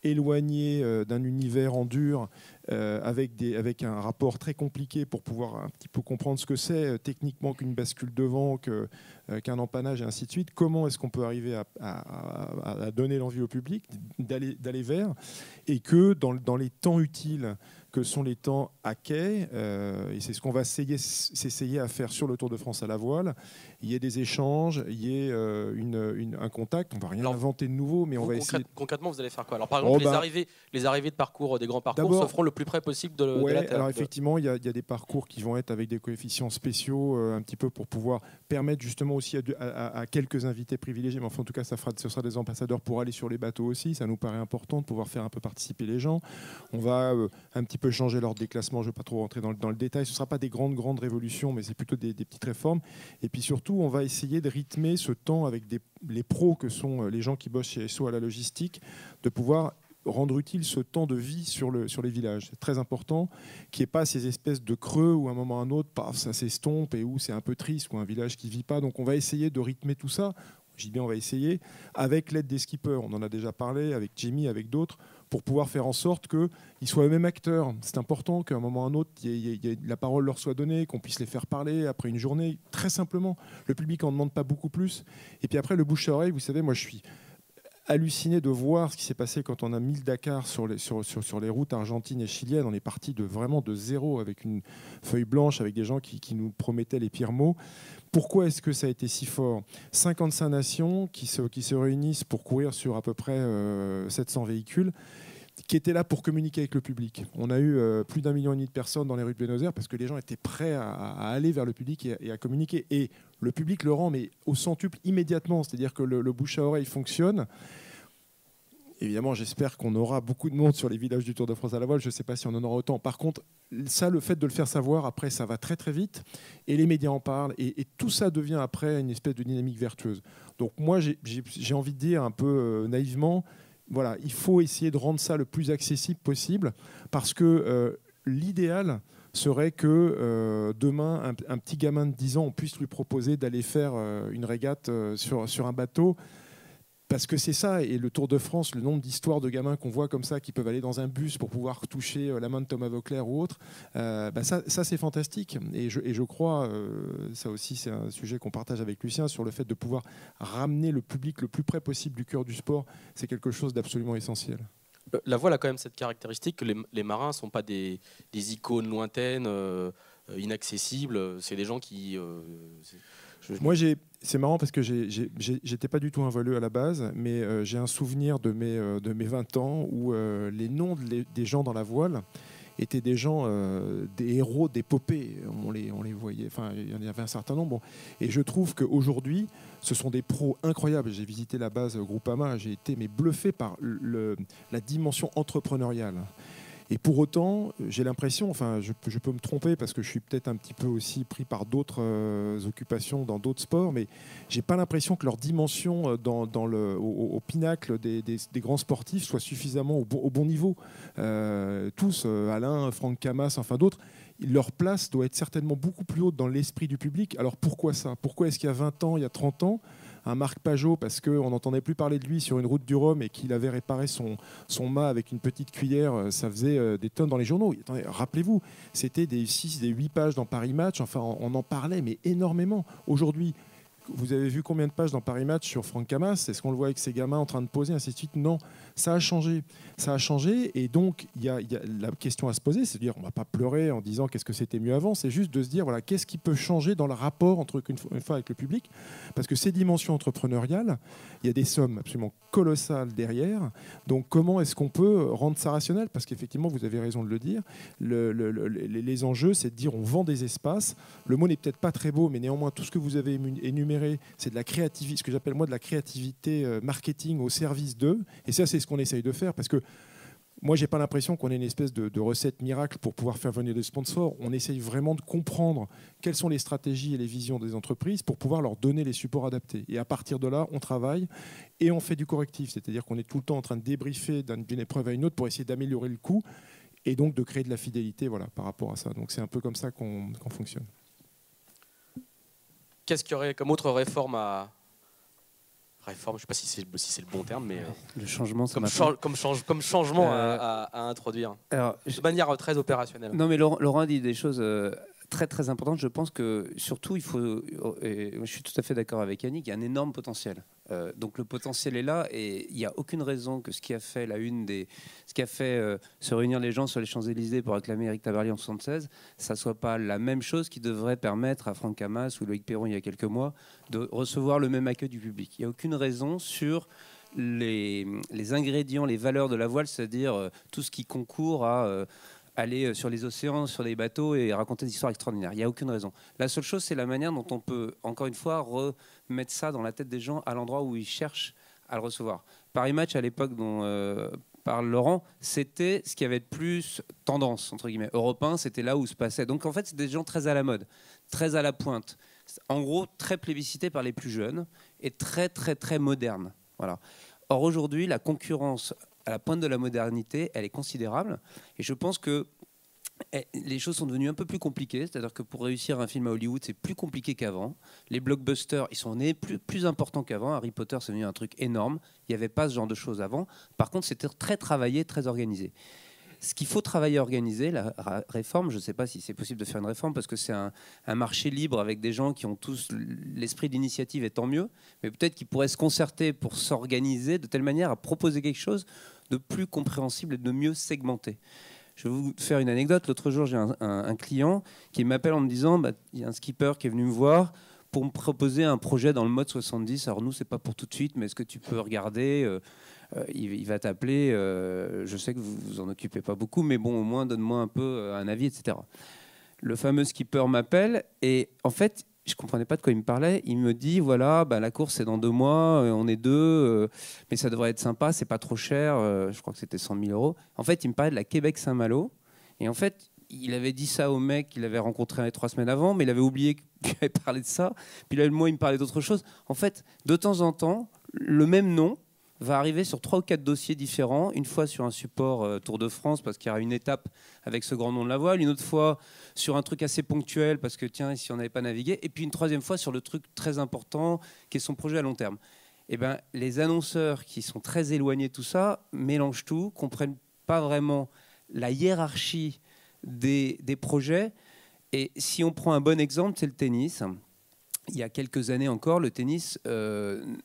éloigné d'un univers en dur, avec un rapport très compliqué pour pouvoir un petit peu comprendre ce que c'est techniquement qu'une bascule devant, qu'un empannage et ainsi de suite. Comment est-ce qu'on peut arriver à donner l'envie au public d'aller vers, et que dans les temps utiles que sont les temps à quai, et c'est ce qu'on va s'essayer à faire sur le Tour de France à la voile, il y ait des échanges, il y ait un contact. On ne va rien inventer de nouveau, mais on va essayer. Concrètement, vous allez faire quoi? Alors, par exemple, les arrivées de parcours, des grands parcours, se feront le plus près possible de la Terre. Alors effectivement, il y a des parcours qui vont être avec des coefficients spéciaux, un petit peu pour pouvoir permettre justement aussi à quelques invités privilégiés, mais enfin en tout cas, ce sera des ambassadeurs pour aller sur les bateaux aussi. Ça nous paraît important de pouvoir faire un peu participer les gens. On va un petit peu changer leur déclassement. Je ne vais pas trop rentrer dans le détail. Ce ne sera pas des grandes révolutions, mais c'est plutôt des petites réformes. Et puis surtout, on va essayer de rythmer ce temps avec les pros que sont les gens qui bossent chez SO à la logistique, de pouvoir rendre utile ce temps de vie sur les villages. C'est très important qu'il n'y ait pas ces espèces de creux où à un moment ou à un autre, paf, ça s'estompe et où c'est un peu triste, ou un village qui ne vit pas. Donc on va essayer de rythmer tout ça. Je dis bien on va essayer, avec l'aide des skippers. On en a déjà parlé avec Jimmy, avec d'autres, pour pouvoir faire en sorte qu'ils soient eux-mêmes acteurs. C'est important qu'à un moment ou à un autre, la parole leur soit donnée, qu'on puisse les faire parler après une journée, très simplement. Le public n'en demande pas beaucoup plus. Et puis après, le bouche à oreille, vous savez, moi je suis halluciné de voir ce qui s'est passé quand on a mis le Dakar sur les routes argentines et chiliennes. On est parti vraiment de zéro, avec une feuille blanche, avec des gens qui nous promettaient les pires mots. Pourquoi est-ce que ça a été si fort? 55 nations qui se réunissent pour courir sur à peu près 700 véhicules, qui étaient là pour communiquer avec le public. On a eu plus d'1,5 million de personnes dans les rues de Buenos Aires parce que les gens étaient prêts à aller vers le public et à communiquer. Et le public le rend, mais au centuple immédiatement. C'est-à-dire que le bouche à oreille fonctionne. Évidemment, j'espère qu'on aura beaucoup de monde sur les villages du Tour de France à la voile. Je ne sais pas si on en aura autant. Par contre, ça, le fait de le faire savoir, après, ça va très très vite. Et les médias en parlent. Et tout ça devient après une espèce de dynamique vertueuse. Donc moi, j'ai envie de dire un peu naïvement, voilà, il faut essayer de rendre ça le plus accessible possible, parce que l'idéal serait que demain, un petit gamin de 10 ans, on puisse lui proposer d'aller faire une régate sur un bateau. Parce que c'est ça, et le Tour de France, le nombre d'histoires de gamins qu'on voit comme ça, qui peuvent aller dans un bus pour pouvoir toucher la main de Thomas Voeckler ou autre, ça c'est fantastique. Et je crois, ça aussi c'est un sujet qu'on partage avec Lucien, sur le fait de pouvoir ramener le public le plus près possible du cœur du sport, c'est quelque chose d'absolument essentiel. La voile a quand même cette caractéristique que les marins ne sont pas des icônes lointaines, inaccessibles, c'est des gens qui... Moi, c'est marrant parce que j'étais pas du tout un voileux à la base, mais j'ai un souvenir de mes 20 ans où les noms des gens dans la voile étaient des gens, des héros d'épopée. On les voyait, enfin, il y en avait un certain nombre. Bon. Et je trouve qu'aujourd'hui, ce sont des pros incroyables. J'ai visité la base Groupama, j'ai été bluffé par la dimension entrepreneuriale. Et pour autant, j'ai l'impression, enfin je peux me tromper parce que je suis peut-être un petit peu aussi pris par d'autres occupations dans d'autres sports, mais j'ai pas l'impression que leur dimension au pinacle des grands sportifs soit suffisamment au bon niveau. Tous, Alain, Franck Camas, enfin d'autres, leur place doit être certainement beaucoup plus haute dans l'esprit du public. Alors pourquoi ça? Pourquoi est-ce qu'il y a 20 ans, il y a 30 ans, un Marc Pajot, parce qu'on n'entendait plus parler de lui sur une route du Rhum et qu'il avait réparé son mât avec une petite cuillère, ça faisait des tonnes dans les journaux. Attendez, rappelez-vous, c'était des 6, des 8 pages dans Paris Match, enfin on en parlait, mais énormément. Aujourd'hui, vous avez vu combien de pages dans Paris Match sur Franck Camas? Est-ce qu'on le voit avec ses gamins en train de poser, ainsi de suite? Non, ça a changé. Ça a changé, et donc il y a la question à se poser, c'est de dire, on ne va pas pleurer en disant qu'est-ce que c'était mieux avant, c'est juste de se dire, voilà, qu'est-ce qui peut changer dans le rapport entre une fois avec le public? Parce que ces dimensions entrepreneuriales, il y a des sommes absolument colossales derrière. Donc comment est-ce qu'on peut rendre ça rationnel? Parce qu'effectivement, vous avez raison de le dire, les enjeux, c'est de dire, on vend des espaces. Le mot n'est peut-être pas très beau, mais néanmoins, tout ce que vous avez énuméré, c'est de la créativité, ce que j'appelle moi de la créativité marketing au service d'eux. Et ça, c'est ce qu'on essaye de faire, parce que moi, j'ai pas l'impression qu'on ait une espèce de recette miracle pour pouvoir faire venir des sponsors. On essaye vraiment de comprendre quelles sont les stratégies et les visions des entreprises pour pouvoir leur donner les supports adaptés. Et à partir de là, on travaille et on fait du correctif. C'est-à-dire qu'on est tout le temps en train de débriefer d'une épreuve à une autre pour essayer d'améliorer le coût et donc de créer de la fidélité, voilà, par rapport à ça. Donc c'est un peu comme ça qu'on fonctionne. Qu'est-ce qu'il y aurait comme autre réforme à... Réforme, je ne sais pas si c'est le bon terme, mais le changement, comme changement à introduire. Alors, de manière très opérationnelle. Non, mais Laurent dit des choses très très importantes. Je pense que surtout, il faut, et je suis tout à fait d'accord avec Yannick, il y a un énorme potentiel. Donc le potentiel est là, et il n'y a aucune raison que ce qui a fait ce qui a fait se réunir les gens sur les Champs-Élysées pour acclamer Éric Tabarly en 1976, ça soit pas la même chose qui devrait permettre à Franck Camas ou Loïc Perron il y a quelques mois de recevoir le même accueil du public. Il n'y a aucune raison sur les ingrédients, les valeurs de la voile, c'est-à-dire tout ce qui concourt à aller sur les océans, sur des bateaux et raconter des histoires extraordinaires. Il n'y a aucune raison. La seule chose, c'est la manière dont on peut, encore une fois, remettre ça dans la tête des gens à l'endroit où ils cherchent à le recevoir. Paris Match, à l'époque dont parle Laurent, c'était ce qui avait de plus tendance, entre guillemets. Europe 1, c'était là où se passait. Donc en fait, c'est des gens très à la mode, très à la pointe. En gros, très plébiscités par les plus jeunes et très, très, très modernes. Voilà. Or, aujourd'hui, la concurrence à la pointe de la modernité, elle est considérable. Et je pense que les choses sont devenues un peu plus compliquées. C'est-à-dire que pour réussir un film à Hollywood, c'est plus compliqué qu'avant. Les blockbusters, ils sont nés plus importants qu'avant. Harry Potter, c'est devenu un truc énorme. Il n'y avait pas ce genre de choses avant. Par contre, c'était très travaillé, très organisé. Ce qu'il faut travailler à organiser, la réforme, je ne sais pas si c'est possible de faire une réforme parce que c'est un marché libre avec des gens qui ont tous l'esprit d'initiative, et tant mieux, mais peut-être qu'ils pourraient se concerter pour s'organiser de telle manière à proposer quelque chose de plus compréhensible et de mieux segmenté. Je vais vous faire une anecdote. L'autre jour, j'ai un client qui m'appelle en me disant il y a un skipper qui est venu me voir pour me proposer un projet dans le mode 70. Alors nous, c'est pas pour tout de suite, mais est-ce que tu peux regarder il va t'appeler, je sais que vous vous en occupez pas beaucoup, mais bon, au moins donne-moi un peu un avis, etc. Le fameux skipper m'appelle et en fait, je comprenais pas de quoi il me parlait. Il me dit voilà, la course c'est dans 2 mois, on est 2, mais ça devrait être sympa, c'est pas trop cher. Je crois que c'était 100 000 euros. En fait, il me parlait de la Québec-Saint-Malo et en fait, il avait dit ça au mec qu'il avait rencontré 3 semaines avant, mais il avait oublié qu'il avait parlé de ça. Puis là, moi, il me parlait d'autre chose. En fait, de temps en temps, le même nom va arriver sur 3 ou 4 dossiers différents, une fois sur un support Tour de France, parce qu'il y aura une étape avec ce grand nom de la voile, une autre fois sur un truc assez ponctuel, parce que tiens, si on n'avait pas navigué, et puis une 3e fois sur le truc très important, qui est son projet à long terme. Et les annonceurs qui sont très éloignés de tout ça, mélangent tout, comprennent pas vraiment la hiérarchie des projets. Et si on prend un bon exemple, c'est le tennis. Il y a quelques années encore, le tennis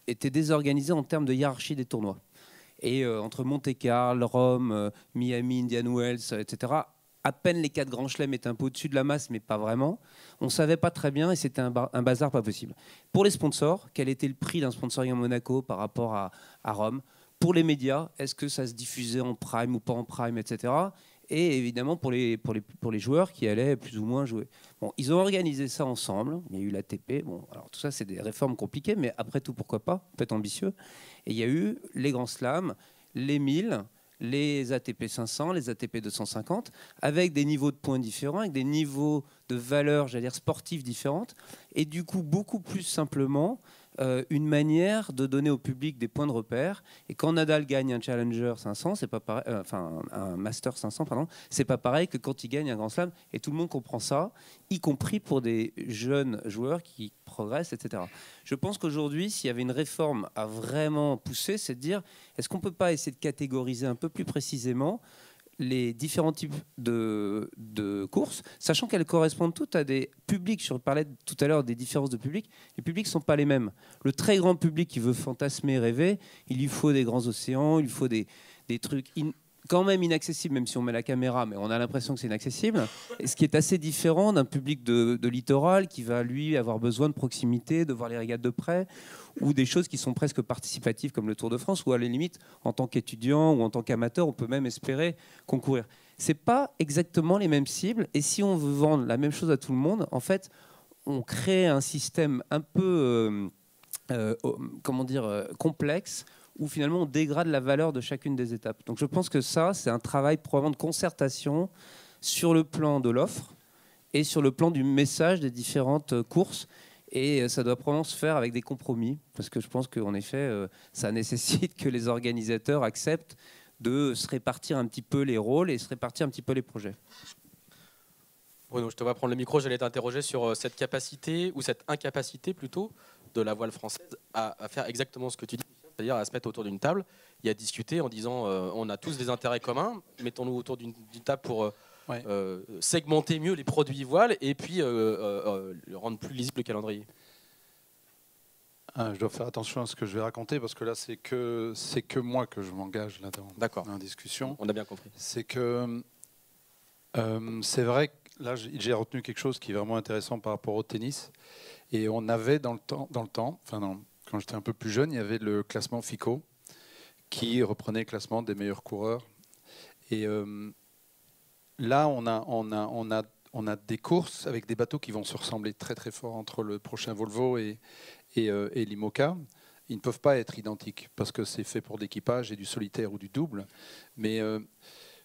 était désorganisé en termes de hiérarchie des tournois. Et entre Monte-Carlo, Rome, Miami, Indian Wells, etc., à peine les 4 grands chelems étaient un peu au-dessus de la masse, mais pas vraiment. On ne savait pas très bien et c'était un bazar pas possible. Pour les sponsors, quel était le prix d'un sponsoring à Monaco par rapport à Rome? Pour les médias, est-ce que ça se diffusait en prime ou pas en prime, etc. Et évidemment pour les joueurs qui allaient plus ou moins jouer. Bon, ils ont organisé ça ensemble. Il y a eu l'ATP. Bon, alors tout ça, c'est des réformes compliquées, mais après tout, pourquoi pas? On peut être ambitieux. Et il y a eu les grands slams, les 1000, les ATP 500, les ATP 250, avec des niveaux de points différents, avec des niveaux de valeurs, j'allais dire, sportives différentes. Et du coup, beaucoup plus simplement, une manière de donner au public des points de repère. Et quand Nadal gagne un Challenger 500, c'est pas pareil, un Master 500, pardon, c'est pas pareil que quand il gagne un Grand Slam. Et tout le monde comprend ça, y compris pour des jeunes joueurs qui progressent, etc. Je pense qu'aujourd'hui, s'il y avait une réforme à vraiment pousser, c'est de dire est-ce qu'on peut pas essayer de catégoriser un peu plus précisément les différents types de courses, sachant qu'elles correspondent toutes à des publics. Je parlais tout à l'heure des différences de public. Les publics ne sont pas les mêmes. Le très grand public qui veut fantasmer, rêver, il lui faut des grands océans, il lui faut des trucs quand même inaccessible, même si on met la caméra, mais on a l'impression que c'est inaccessible. Et ce qui est assez différent d'un public de littoral qui va, lui, avoir besoin de proximité, de voir les régates de près, ou des choses qui sont presque participatives comme le Tour de France, où à la limite, en tant qu'étudiant ou en tant qu'amateur, on peut même espérer concourir. Ce n'est pas exactement les mêmes cibles, et si on veut vendre la même chose à tout le monde, en fait, on crée un système un peu complexe, où finalement on dégrade la valeur de chacune des étapes. Donc je pense que ça, c'est un travail probablement de concertation sur le plan de l'offre et sur le plan du message des différentes courses. Et ça doit probablement se faire avec des compromis, parce que je pense qu'en effet, ça nécessite que les organisateurs acceptent de se répartir un petit peu les rôles et se répartir un petit peu les projets. Bruno, je te vois prendre le micro, j'allais t'interroger sur cette capacité, ou cette incapacité plutôt, de la voile française à faire exactement ce que tu dis, c'est-à-dire à se mettre autour d'une table et à discuter en disant on a tous des intérêts communs, mettons-nous autour d'une table pour segmenter mieux les produits voiles et puis rendre plus lisible le calendrier. Je dois faire attention à ce que je vais raconter parce que là c'est que moi que je m'engage là-dedans. D'accord. Dans la discussion. On a bien compris. C'est que c'est vrai que là j'ai retenu quelque chose qui est vraiment intéressant par rapport au tennis. Et on avait dans le temps, quand j'étais un peu plus jeune, il y avait le classement FICO qui reprenait le classement des meilleurs coureurs. Et là, on a des courses avec des bateaux qui vont se ressembler très très fort entre le prochain Volvo et l'IMOCA. Ils ne peuvent pas être identiques parce que c'est fait pour l'équipage et du solitaire ou du double. Mais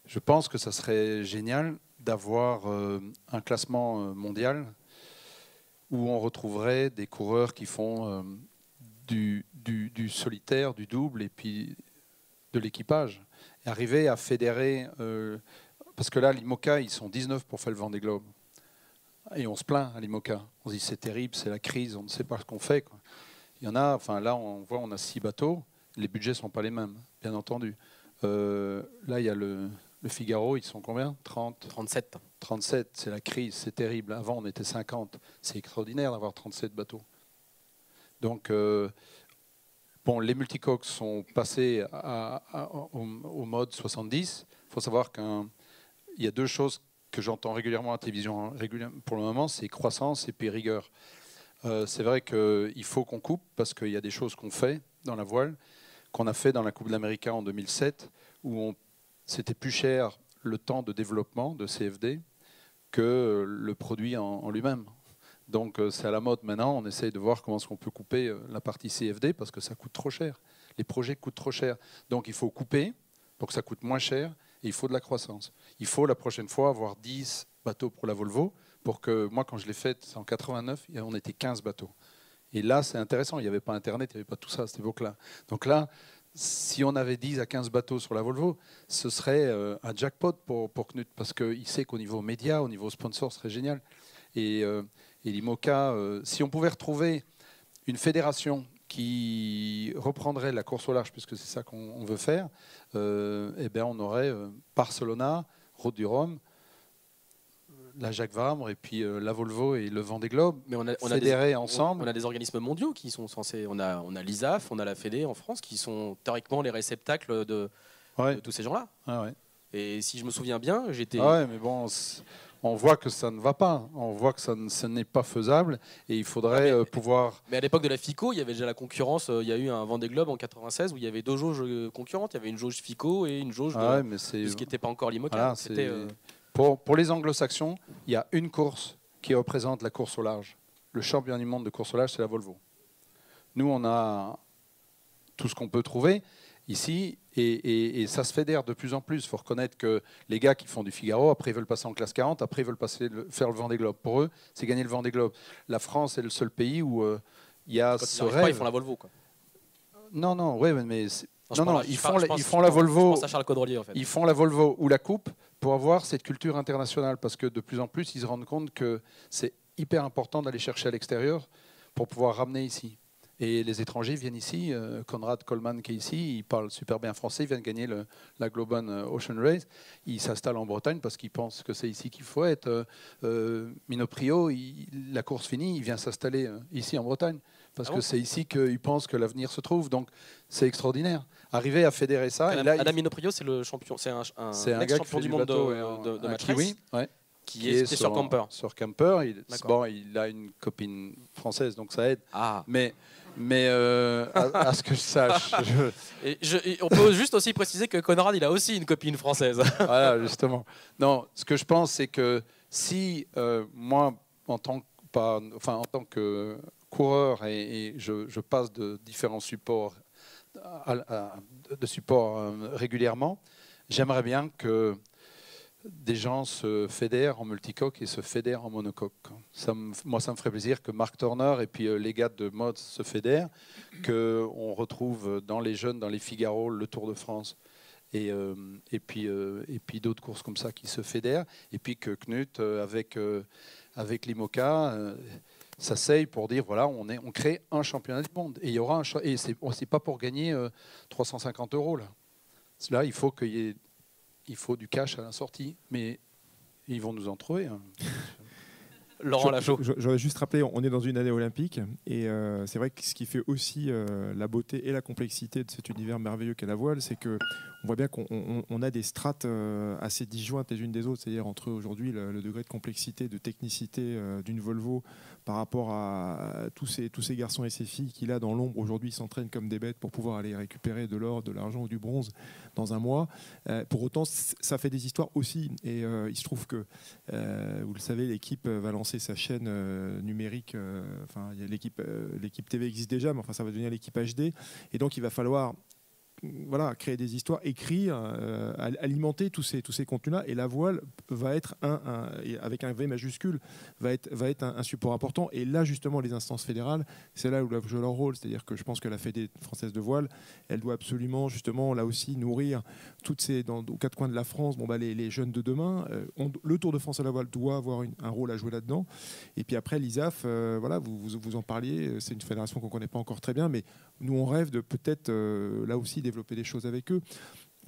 je pense que ça serait génial d'avoir un classement mondial où on retrouverait des coureurs qui font du solitaire, du double et puis de l'équipage. Et arriver à fédérer, parce que là, l'IMOCA, ils sont 19 pour faire le Vendée Globe. Et on se plaint à l'IMOCA. On se dit c'est terrible, c'est la crise, on ne sait pas ce qu'on fait, quoi. Il y en a, là, on voit, on a 6 bateaux, les budgets ne sont pas les mêmes, bien entendu. Là, il y a le Figaro, ils sont combien ? 37. 37, c'est la crise, c'est terrible. Avant, on était 50. C'est extraordinaire d'avoir 37 bateaux. Donc, les multicoques sont passés au mode 70. Il faut savoir qu'il y a deux choses que j'entends régulièrement à la télévision pour le moment, c'est croissance et puis rigueur. C'est vrai qu'il faut qu'on coupe parce qu'il y a des choses qu'on fait dans la voile, qu'on a fait dans la Coupe de l'Amérique en 2007, où c'était plus cher le temps de développement de CFD que le produit en lui-même. Donc c'est à la mode maintenant, on essaye de voir comment est-ce qu'on peut couper la partie CFD parce que ça coûte trop cher. Les projets coûtent trop cher. Donc il faut couper pour que ça coûte moins cher et il faut de la croissance. Il faut la prochaine fois avoir 10 bateaux pour la Volvo pour que, moi quand je l'ai faite en 89, on était 15 bateaux. Et là c'est intéressant, il n'y avait pas Internet, il n'y avait pas tout ça à cette époque-là. Donc là, si on avait 10 à 15 bateaux sur la Volvo, ce serait un jackpot pour Knut, parce qu'il sait qu'au niveau média, au niveau sponsor, ce serait génial. Et l'IMOCA, si on pouvait retrouver une fédération qui reprendrait la course au large, puisque c'est ça qu'on veut faire, on aurait Barcelona, Route du Rhum, la Jacques Vabre et puis la Volvo et le Vendée Globe, mais on fédérés ensemble. On a des organismes mondiaux qui sont censés. On a l'ISAF, on a la Fédé en France, qui sont théoriquement les réceptacles de tous ces gens-là. Ah ouais. Et si je me souviens bien, j'étais. Ah ouais, mais bon, on voit que ça ne va pas. On voit que ce n'est pas faisable et il faudrait pouvoir. Mais à l'époque de la FICO, il y avait déjà la concurrence. Il y a eu un Vendée Globe en 96 où il y avait deux jauges concurrentes. Il y avait une jauge FICO et une jauge de ce qui n'était pas encore l'IMOCA. Voilà, pour les anglo-saxons, il y a une course qui représente la course au large. Le champion du monde de course au large, c'est la Volvo. Nous, on a tout ce qu'on peut trouver ici et ça se fédère de plus en plus. Il faut reconnaître que les gars qui font du Figaro, après ils veulent passer en classe 40, après ils veulent faire le Vendée Globe. Pour eux, c'est gagner le Vendée Globe. La France est le seul pays où il y a ce rêve. Ils font la Volvo, quoi. Non, ouais, mais ils font la Volvo. Je pense à Charles Caudrelier, en fait. Ils font la Volvo ou la Coupe pour avoir cette culture internationale, parce que de plus en plus, ils se rendent compte que c'est hyper important d'aller chercher à l'extérieur pour pouvoir ramener ici. Et les étrangers viennent ici. Conrad Coleman qui est ici, il parle super bien français, il vient de gagner la Global Ocean Race. Il s'installe en Bretagne parce qu'il pense que c'est ici qu'il faut être. Mino Prio, la course finie, il vient s'installer ici en Bretagne parce que c'est ici qu'il pense que l'avenir se trouve. Donc c'est extraordinaire. Arriver à fédérer ça. Adam Mino Prio, c'est le champion, c'est un ex-champion du monde de match race. Qui est sur Camper. Sur Camper, il a une copine française, donc ça aide. Ah. Mais à ce que je sache. On peut juste aussi préciser que Conrad, il a aussi une copine française. Voilà, justement. Non, ce que je pense, c'est que si moi, en tant que coureur, et je passe de différents supports régulièrement, j'aimerais bien que des gens se fédèrent en multicoque et se fédèrent en monocoque. Moi, ça me ferait plaisir que Mark Turner et puis les gars de Mods se fédèrent, qu'on retrouve dans les jeunes, dans les Figaro, le Tour de France et puis d'autres courses comme ça qui se fédèrent, et puis que Knut, avec l'IMOCA, s'asseye pour dire voilà, on crée un championnat du monde. Et il y aura et c'est pas pour gagner 350 €. Là, il faut il faut du cash à la sortie, mais ils vont nous en trouver. Laurent Lachaud. J'aurais juste rappelé, on est dans une année olympique, et c'est vrai que ce qui fait aussi la beauté et la complexité de cet univers merveilleux qu'est la voile, c'est que on voit bien qu'on a des strates assez disjointes les unes des autres, c'est-à-dire entre aujourd'hui le degré de complexité, de technicité d'une Volvo par rapport à tous ces garçons et ces filles qui, là, dans l'ombre, aujourd'hui, s'entraînent comme des bêtes pour pouvoir aller récupérer de l'or, de l'argent ou du bronze dans un mois. Pour autant, ça fait des histoires aussi. Et il se trouve que, vous le savez, l'équipe va lancer sa chaîne numérique. L'équipe TV existe déjà, mais enfin, ça va devenir l'équipe HD. Et donc, il va falloir créer des histoires, écrire, alimenter tous ces contenus-là, et la voile va être avec un V majuscule, va être un support important. Et là, justement, les instances fédérales, c'est là où doivent jouer leur rôle. C'est-à-dire que je pense que la Fédé française de voile, elle doit absolument, justement, là aussi, nourrir aux quatre coins de la France, les jeunes de demain. Le Tour de France à la voile doit avoir un rôle à jouer là-dedans. Et puis après, l'ISAF, vous en parliez, c'est une fédération qu'on ne connaît pas encore très bien, mais nous, on rêve de peut-être, là aussi, développer des choses avec eux.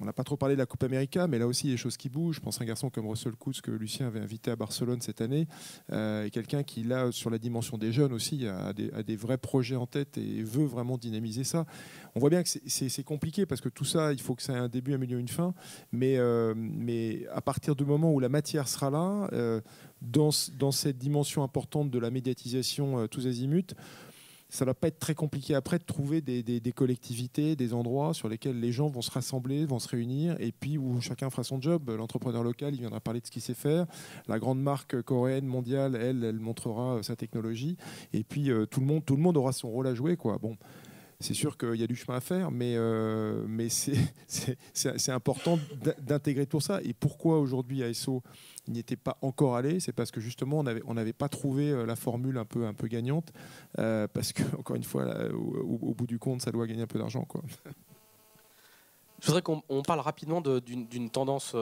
On n'a pas trop parlé de la Coupe América, mais là aussi, il y a des choses qui bougent. Je pense à un garçon comme Russell Coutts, que Lucien avait invité à Barcelone cette année, et quelqu'un qui, là, sur la dimension des jeunes aussi, a des vrais projets en tête et veut vraiment dynamiser ça. On voit bien que c'est compliqué, parce que tout ça, il faut que ça ait un début, un milieu, une fin. Mais à partir du moment où la matière sera là, dans cette dimension importante de la médiatisation tous azimuts, ça ne va pas être très compliqué après de trouver des collectivités, des endroits sur lesquels les gens vont se rassembler, vont se réunir, et puis où chacun fera son job. L'entrepreneur local, il viendra parler de ce qu'il sait faire. La grande marque coréenne, mondiale, elle montrera sa technologie. Et puis tout le monde aura son rôle à jouer, quoi. Bon, c'est sûr qu'il y a du chemin à faire, mais c'est important d'intégrer tout ça. Et pourquoi aujourd'hui ASO n'y était pas encore allé, c'est parce que justement on n'avait pas trouvé la formule un peu gagnante, parce que, encore une fois, là, au bout du compte, ça doit gagner un peu d'argent, quoi. Je voudrais qu'on parle rapidement d'une tendance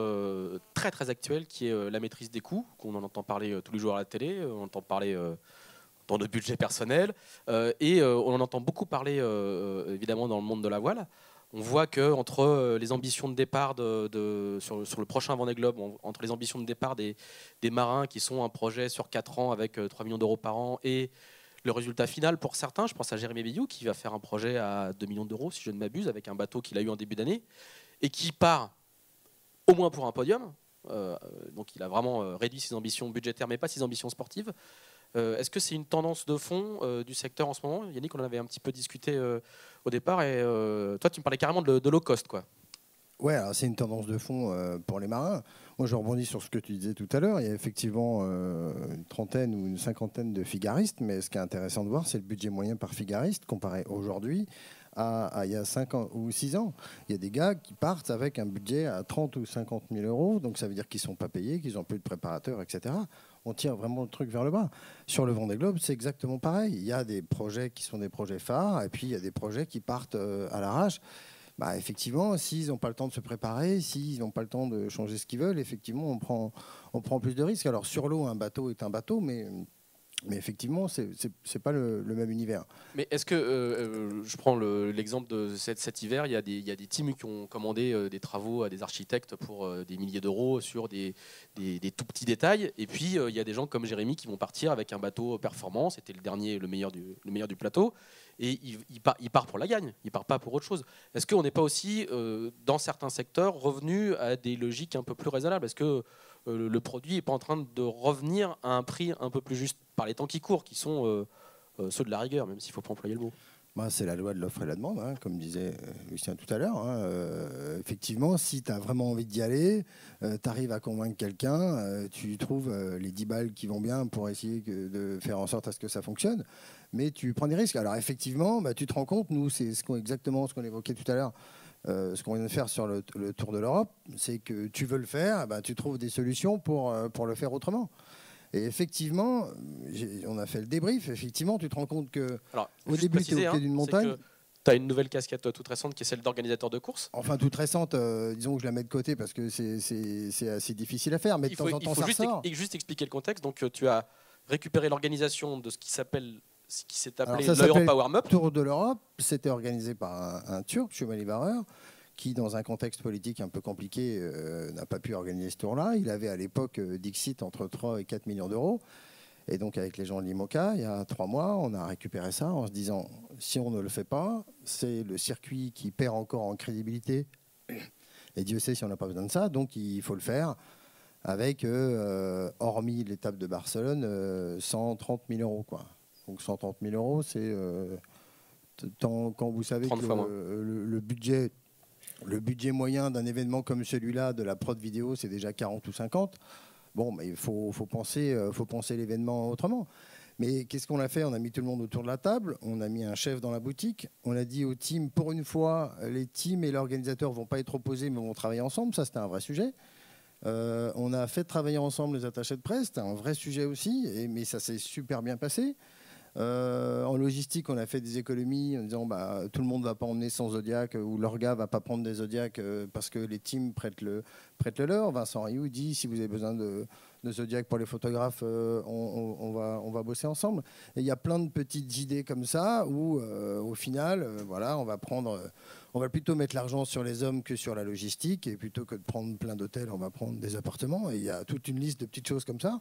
très très actuelle, qui est la maîtrise des coûts, qu'on en entend parler tous les jours à la télé, on entend parler dans le budget personnel, et on en entend beaucoup parler évidemment dans le monde de la voile. On voit qu'entre les ambitions de départ sur le prochain Vendée Globe, entre les ambitions de départ des marins, qui sont un projet sur 4 ans avec 3 millions d'euros par an, et le résultat final pour certains, je pense à Jérémy Beyou, qui va faire un projet à 2 millions d'euros, si je ne m'abuse, avec un bateau qu'il a eu en début d'année, et qui part au moins pour un podium. Donc il a vraiment réduit ses ambitions budgétaires, mais pas ses ambitions sportives. Est-ce que c'est une tendance de fond du secteur en ce moment? Yannick, on en avait un petit peu discuté au départ, et toi tu me parlais carrément de low cost, quoi. Ouais, c'est une tendance de fond pour les marins. Moi, je rebondis sur ce que tu disais tout à l'heure. Il y a effectivement une trentaine ou une cinquantaine de figaristes, mais ce qui est intéressant de voir, c'est le budget moyen par figariste comparé aujourd'hui à il y a 5 ans ou 6 ans. Il y a des gars qui partent avec un budget à 30 ou 50 000 euros, donc ça veut dire qu'ils ne sont pas payés, qu'ils n'ont plus de préparateurs, etc. On tire vraiment le truc vers le bas. Sur le Vendée Globe, c'est exactement pareil. Il y a des projets qui sont des projets phares, et puis il y a des projets qui partent à l'arrache. Effectivement, s'ils n'ont pas le temps de se préparer, s'ils n'ont pas le temps de changer ce qu'ils veulent, effectivement, on prend plus de risques. Alors, sur l'eau, un bateau est un bateau, mais Mais effectivement, c'est pas le même univers. Mais est-ce que, je prends l'exemple de cet hiver, il y a des teams qui ont commandé des travaux à des architectes pour des milliers d'euros sur des tout petits détails. Et puis, il y a des gens comme Jérémy qui vont partir avec un bateau performant. C'était le meilleur du plateau. Et il part pour la gagne. Il part pas pour autre chose. Est-ce qu'on n'est pas aussi, dans certains secteurs, revenu à des logiques un peu plus raisonnables? Est-ce que le produit n'est pas en train de revenir à un prix un peu plus juste par les temps qui courent, qui sont ceux de la rigueur, même s'il ne faut pas employer le mot? Bah, c'est la loi de l'offre et la demande, hein, comme disait Lucien tout à l'heure. Hein. Effectivement, si tu as vraiment envie d'y aller, tu arrives à convaincre quelqu'un, tu trouves les 10 balles qui vont bien pour essayer de faire en sorte à ce que ça fonctionne, mais tu prends des risques. Alors effectivement, bah, tu te rends compte, nous, c'est exactement ce qu'on évoquait tout à l'heure, ce qu'on vient de faire sur le Tour de l'Europe, c'est que tu veux le faire, bah, tu trouves des solutions pour le faire autrement. Et effectivement, on a fait le débrief. Effectivement, tu te rends compte que au début, tu es au pied d'une montagne. Tu as une nouvelle casquette toute récente qui est celle d'organisateur de course. Enfin, toute récente, disons que je la mets de côté parce que c'est assez difficile à faire. Mais de temps en temps, ça ressort. Il faut juste expliquer le contexte. Donc, tu as récupéré l'organisation de ce qui s'est appelé l'Europa Warm Up. Tour de l'Europe, c'était organisé par un Turc, Chevalier Barreur, qui, dans un contexte politique un peu compliqué, n'a pas pu organiser ce tour-là. Il avait à l'époque, Dixit, entre 3 et 4 millions d'euros. Et donc, avec les gens de l'IMOCA, il y a 3 mois, on a récupéré ça en se disant, si on ne le fait pas, c'est le circuit qui perd encore en crédibilité. Et Dieu sait si on n'a pas besoin de ça. Donc, il faut le faire avec, hormis l'étape de Barcelone, 130 000 euros, quoi. Donc, 130 000 euros, c'est... quand vous savez que le budget moyen d'un événement comme celui-là, de la prod vidéo, c'est déjà 40 ou 50. Bon, mais il faut penser l'événement autrement. Mais qu'est-ce qu'on a fait? On a mis tout le monde autour de la table, on a mis un chef dans la boutique, on a dit aux teams, pour une fois, les teams et l'organisateur ne vont pas être opposés, mais vont travailler ensemble. Ça, c'était un vrai sujet. On a fait travailler ensemble les attachés de presse, c'était un vrai sujet aussi, mais ça s'est super bien passé. En logistique, on a fait des économies en disant bah, tout le monde ne va pas emmener son Zodiac ou l'orga ne va pas prendre des Zodiac parce que les teams prêtent le leur. Vincent Rioux dit si vous avez besoin de Zodiac pour les photographes, on va bosser ensemble. Et il y a plein de petites idées comme ça où au final, voilà, on va plutôt mettre l'argent sur les hommes que sur la logistique, et plutôt que de prendre plein d'hôtels, on va prendre des appartements. Et il y a toute une liste de petites choses comme ça.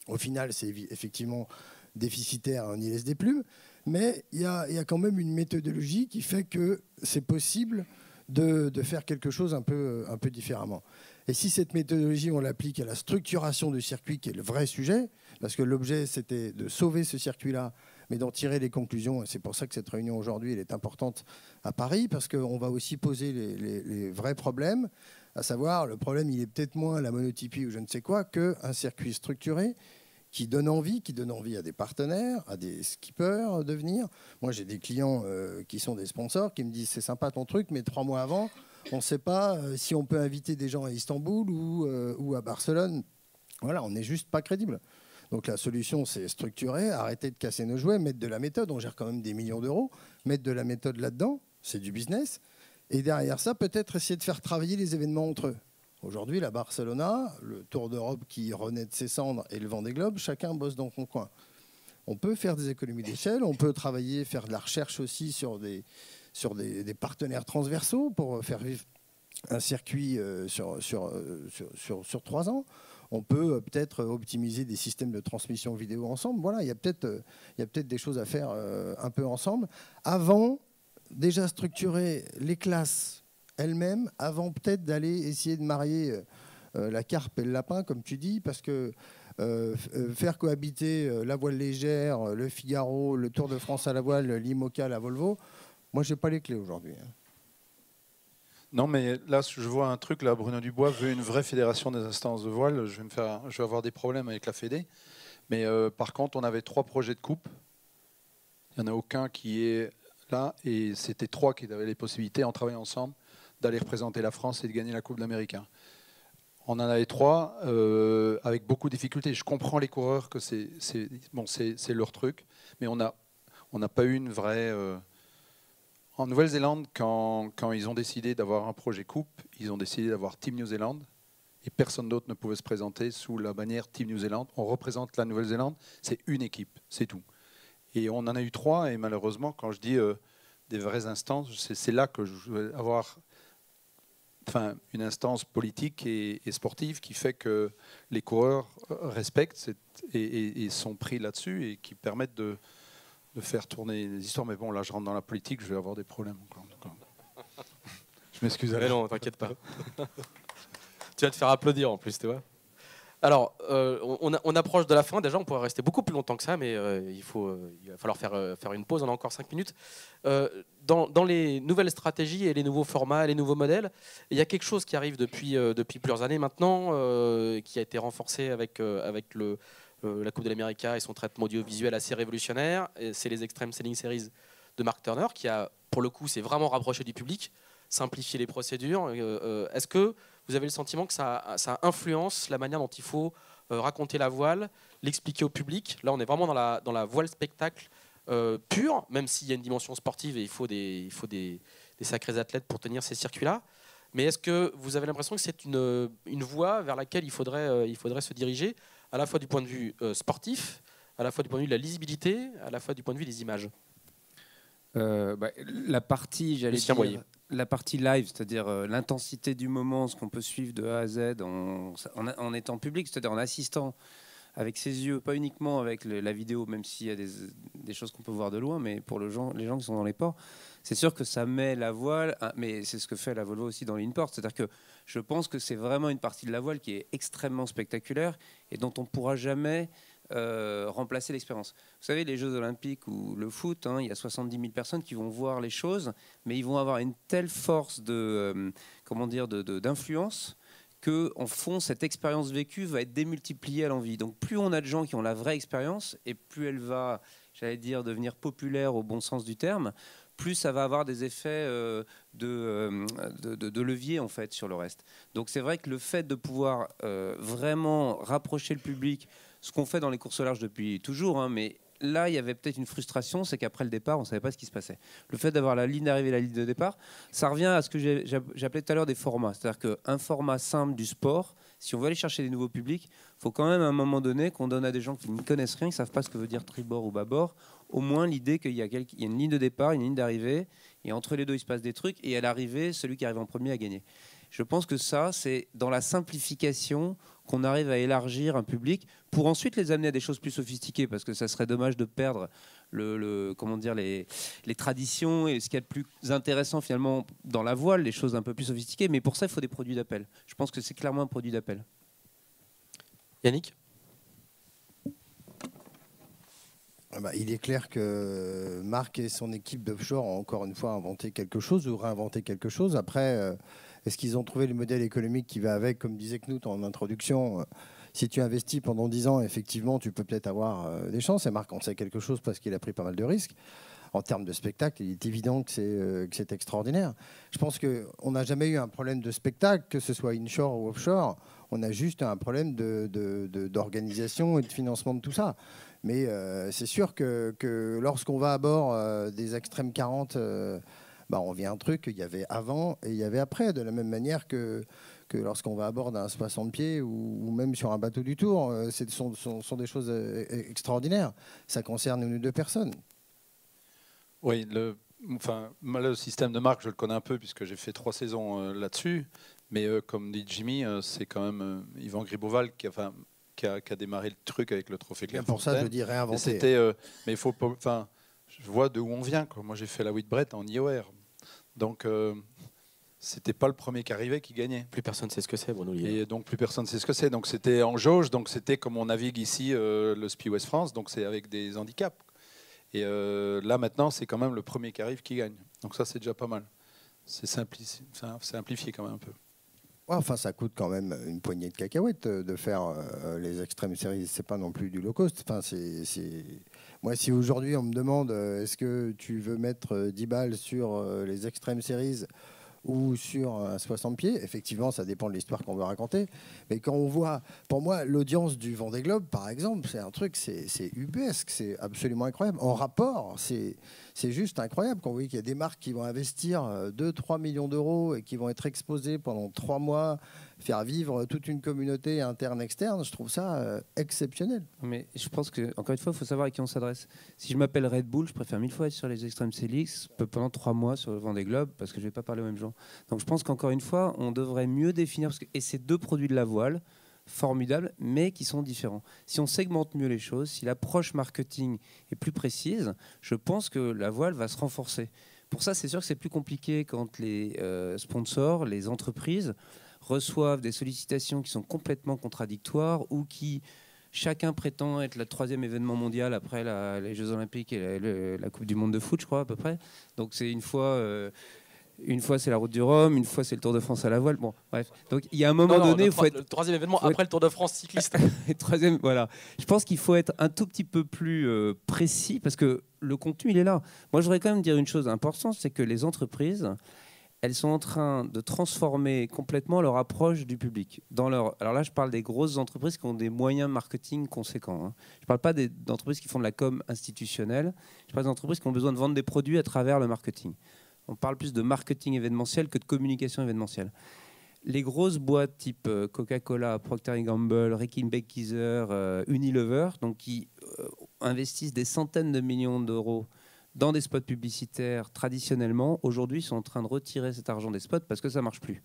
Au final, c'est effectivement déficitaire, on y laisse des plumes, mais il y a quand même une méthodologie qui fait que c'est possible de faire quelque chose un peu différemment. Et si cette méthodologie, on l'applique à la structuration du circuit, qui est le vrai sujet, parce que l'objet, c'était de sauver ce circuit-là, mais d'en tirer les conclusions, et c'est pour ça que cette réunion aujourd'hui, elle est importante à Paris, parce qu'on va aussi poser les vrais problèmes, à savoir, le problème, il est peut-être moins la monotypie ou je ne sais quoi, qu'un circuit structuré qui donne envie à des partenaires, à des skippers de venir. Moi, j'ai des clients qui sont des sponsors qui me disent c'est sympa ton truc, mais 3 mois avant, on ne sait pas si on peut inviter des gens à Istanbul ou à Barcelone. Voilà, on n'est juste pas crédible. Donc la solution, c'est structurer, arrêter de casser nos jouets, mettre de la méthode. On gère quand même des millions d'euros. Mettre de la méthode là-dedans, c'est du business. Et derrière ça, peut-être essayer de faire travailler les événements entre eux. Aujourd'hui, la Barcelona, le Tour d'Europe qui renaît de ses cendres et le Vendée Globe, chacun bosse dans son coin. On peut faire des économies d'échelle, on peut travailler, faire de la recherche aussi sur des partenaires transversaux pour faire vivre un circuit sur 3 ans. On peut peut-être optimiser des systèmes de transmission vidéo ensemble. Voilà, il y a peut-être des choses à faire un peu ensemble. Avant, déjà structurer les classes elles-mêmes, avant peut-être d'aller essayer de marier la carpe et le lapin, comme tu dis, parce que faire cohabiter la voile légère, le Figaro, le Tour de France à la voile, l'IMOCA, la Volvo, moi, je n'ai pas les clés aujourd'hui. Non, mais là, je vois un truc, là, Bruno Dubois veut une vraie fédération des instances de voile. Je vais avoir des problèmes avec la Fédé. Mais par contre, on avait 3 projets de coupe. Il n'y en a aucun qui est là. Et c'était 3 qui avaient les possibilités, en travaillant ensemble, d'aller représenter la France et de gagner la Coupe d'Américain. On en avait 3 avec beaucoup de difficultés. Je comprends les coureurs que c'est leur truc, mais on n'a pas eu une vraie... En Nouvelle-Zélande, quand ils ont décidé d'avoir un projet coupe, ils ont décidé d'avoir Team New Zealand et personne d'autre ne pouvait se présenter sous la bannière Team New Zealand. On représente la Nouvelle-Zélande, c'est une équipe, c'est tout. Et on en a eu 3, et malheureusement, quand je dis des vraies instances, c'est là que je veux avoir une instance politique et sportive qui fait que les coureurs respectent et sont pris là-dessus et qui permettent de faire tourner les histoires. Mais bon, là, je rentre dans la politique, je vais avoir des problèmes encore. Je m'excuse. Mais non, t'inquiète pas. Tu vas te faire applaudir en plus, tu vois. Alors, on approche de la fin. Déjà, on pourrait rester beaucoup plus longtemps que ça, mais il va falloir faire une pause. On a encore 5 minutes. Dans les nouvelles stratégies et les nouveaux formats, les nouveaux modèles, il y a quelque chose qui arrive depuis plusieurs années maintenant, qui a été renforcé avec la Coupe de l'Amérique et son traitement audiovisuel assez révolutionnaire. C'est les Extreme Selling Series de Mark Turner, qui a, pour le coup, s'est vraiment rapproché du public, simplifié les procédures. Est-ce que vous avez le sentiment que ça influence la manière dont il faut raconter la voile, l'expliquer au public? Là, on est vraiment dans la voile spectacle pure, même s'il y a une dimension sportive et il faut des sacrés athlètes pour tenir ces circuits-là. Mais est-ce que vous avez l'impression que c'est une voie vers laquelle il faudrait se diriger, à la fois du point de vue sportif, à la fois du point de vue de la lisibilité, à la fois du point de vue des images? La partie, la partie live, c'est-à-dire l'intensité du moment, ce qu'on peut suivre de A à Z en étant public, c'est-à-dire en assistant avec ses yeux, pas uniquement avec la vidéo, même s'il y a des choses qu'on peut voir de loin, mais pour les gens qui sont dans les ports, c'est sûr que ça met la voile, mais c'est ce que fait la Volvo aussi dans l'in-port, c'est-à-dire que je pense que c'est vraiment une partie de la voile qui est extrêmement spectaculaire et dont on ne pourra jamais remplacer l'expérience. Vous savez, les Jeux Olympiques ou le foot, il y a 70 000 personnes qui vont voir les choses, mais ils vont avoir une telle force d'influence qu'en fond, cette expérience vécue va être démultipliée à l'envi. Donc plus on a de gens qui ont la vraie expérience, et plus elle va, j'allais dire, devenir populaire au bon sens du terme, plus ça va avoir des effets de levier en fait sur le reste. Donc c'est vrai que le fait de pouvoir vraiment rapprocher le public, ce qu'on fait dans les courses au large depuis toujours, mais là il y avait peut-être une frustration, c'est qu'après le départ on ne savait pas ce qui se passait. Le fait d'avoir la ligne d'arrivée et la ligne de départ, ça revient à ce que j'appelais tout à l'heure des formats. C'est-à-dire qu'un format simple du sport, si on veut aller chercher des nouveaux publics, il faut quand même à un moment donné qu'on donne à des gens qui ne connaissent rien, qui ne savent pas ce que veut dire tribord ou bâbord, au moins l'idée qu'il y a une ligne de départ, une ligne d'arrivée, et entre les deux il se passe des trucs, et à l'arrivée, celui qui arrive en premier a gagné. Je pense que ça, c'est dans la simplification qu'on arrive à élargir un public pour ensuite les amener à des choses plus sophistiquées, parce que ça serait dommage de perdre les traditions et ce qu'il y a de plus intéressant finalement dans la voile, les choses un peu plus sophistiquées. Mais pour ça, il faut des produits d'appel. Je pense que c'est clairement un produit d'appel. Yannick ? Il est clair que Marc et son équipe d'offshore ont encore une fois inventé quelque chose ou réinventé quelque chose. Après, est-ce qu'ils ont trouvé le modèle économique qui va avec? Comme disait Knut en introduction, si tu investis pendant 10 ans, effectivement, tu peux peut-être avoir des chances. Et Marc en sait quelque chose parce qu'il a pris pas mal de risques. En termes de spectacle, il est évident que c'est extraordinaire. Je pense qu'on n'a jamais eu un problème de spectacle, que ce soit inshore ou offshore. On a juste un problème d'organisation et de financement de tout ça. Mais c'est sûr que lorsqu'on va à bord des Extreme 40, on vit un truc qu'il y avait avant et il y avait après, de la même manière que lorsqu'on va à bord d'un 60 pieds ou même sur un bateau du Tour. Ce sont des choses extraordinaires. Ça concerne une ou deux personnes. Oui, le système de Marc, je le connais un peu puisque j'ai fait 3 saisons là-dessus. Mais comme dit Jimmy, c'est quand même Yvan Griboval qui a démarré le truc avec le trophée Clairefontaine. Pour ça, je dis réinventer. Mais il faut pas. Je vois de où on vient, quoi. Moi, j'ai fait la Whitbread en IOR, donc c'était pas le premier qui arrivait qui gagnait. Plus personne sait ce que c'est, Bruno Lier. Et donc plus personne sait ce que c'est. Donc c'était en jauge, donc c'était comme on navigue ici le Spi West France, donc c'est avec des handicaps. Et là maintenant, c'est quand même le premier qui arrive qui gagne. Donc ça, c'est déjà pas mal. C'est simplifié quand même un peu. Ouais, enfin, ça coûte quand même une poignée de cacahuètes de faire les Extreme Series. C'est pas non plus du low cost. Enfin, moi, si aujourd'hui on me demande est-ce que tu veux mettre 10 balles sur les Extreme Series ou sur un 60 pieds, effectivement, ça dépend de l'histoire qu'on veut raconter. Mais quand on voit, pour moi, l'audience du Vendée Globe, par exemple, c'est un truc, c'est ubuesque, c'est absolument incroyable. En rapport, c'est juste incroyable quand vous voyez qu'il y a des marques qui vont investir 2-3 millions d'euros et qui vont être exposées pendant 3 mois, faire vivre toute une communauté interne, externe. Je trouve ça exceptionnel. Mais je pense que, encore une fois, il faut savoir à qui on s'adresse. Si je m'appelle Red Bull, je préfère 1000 fois être sur les Extreme Selix pendant 3 mois sur le Vendée Globe parce que je ne vais pas parler aux mêmes gens. Donc je pense qu'encore une fois, on devrait mieux définir, et ces 2 produits de la voile, formidables, mais qui sont différents. Si on segmente mieux les choses, si l'approche marketing est plus précise, je pense que la voile va se renforcer. Pour ça, c'est sûr que c'est plus compliqué quand les sponsors, les entreprises reçoivent des sollicitations qui sont complètement contradictoires ou qui chacun prétend être le 3e événement mondial après les Jeux Olympiques et la Coupe du Monde de foot, je crois, à peu près. Donc c'est une fois c'est la Route du Rhum, une fois c'est le Tour de France à la voile. Bon, bref. Donc il y a un moment donné, il faut être le 3e événement après le Tour de France cycliste. et 3e, voilà. Je pense qu'il faut être un tout petit peu plus précis parce que le contenu il est là. Moi, je voudrais quand même dire une chose importante, c'est que les entreprises, elles sont en train de transformer complètement leur approche du public. Alors là, je parle des grosses entreprises qui ont des moyens marketing conséquents. Hein. Je ne parle pas d'entreprises qui font de la com institutionnelle. Je parle d'entreprises qui ont besoin de vendre des produits à travers le marketing. On parle plus de marketing événementiel que de communication événementielle. Les grosses boîtes type Coca-Cola, Procter & Gamble, Reckitt Benckiser, Unilever, donc qui investissent des centaines de millions d'euros dans des spots publicitaires traditionnellement, aujourd'hui sont en train de retirer cet argent des spots parce que ça ne marche plus.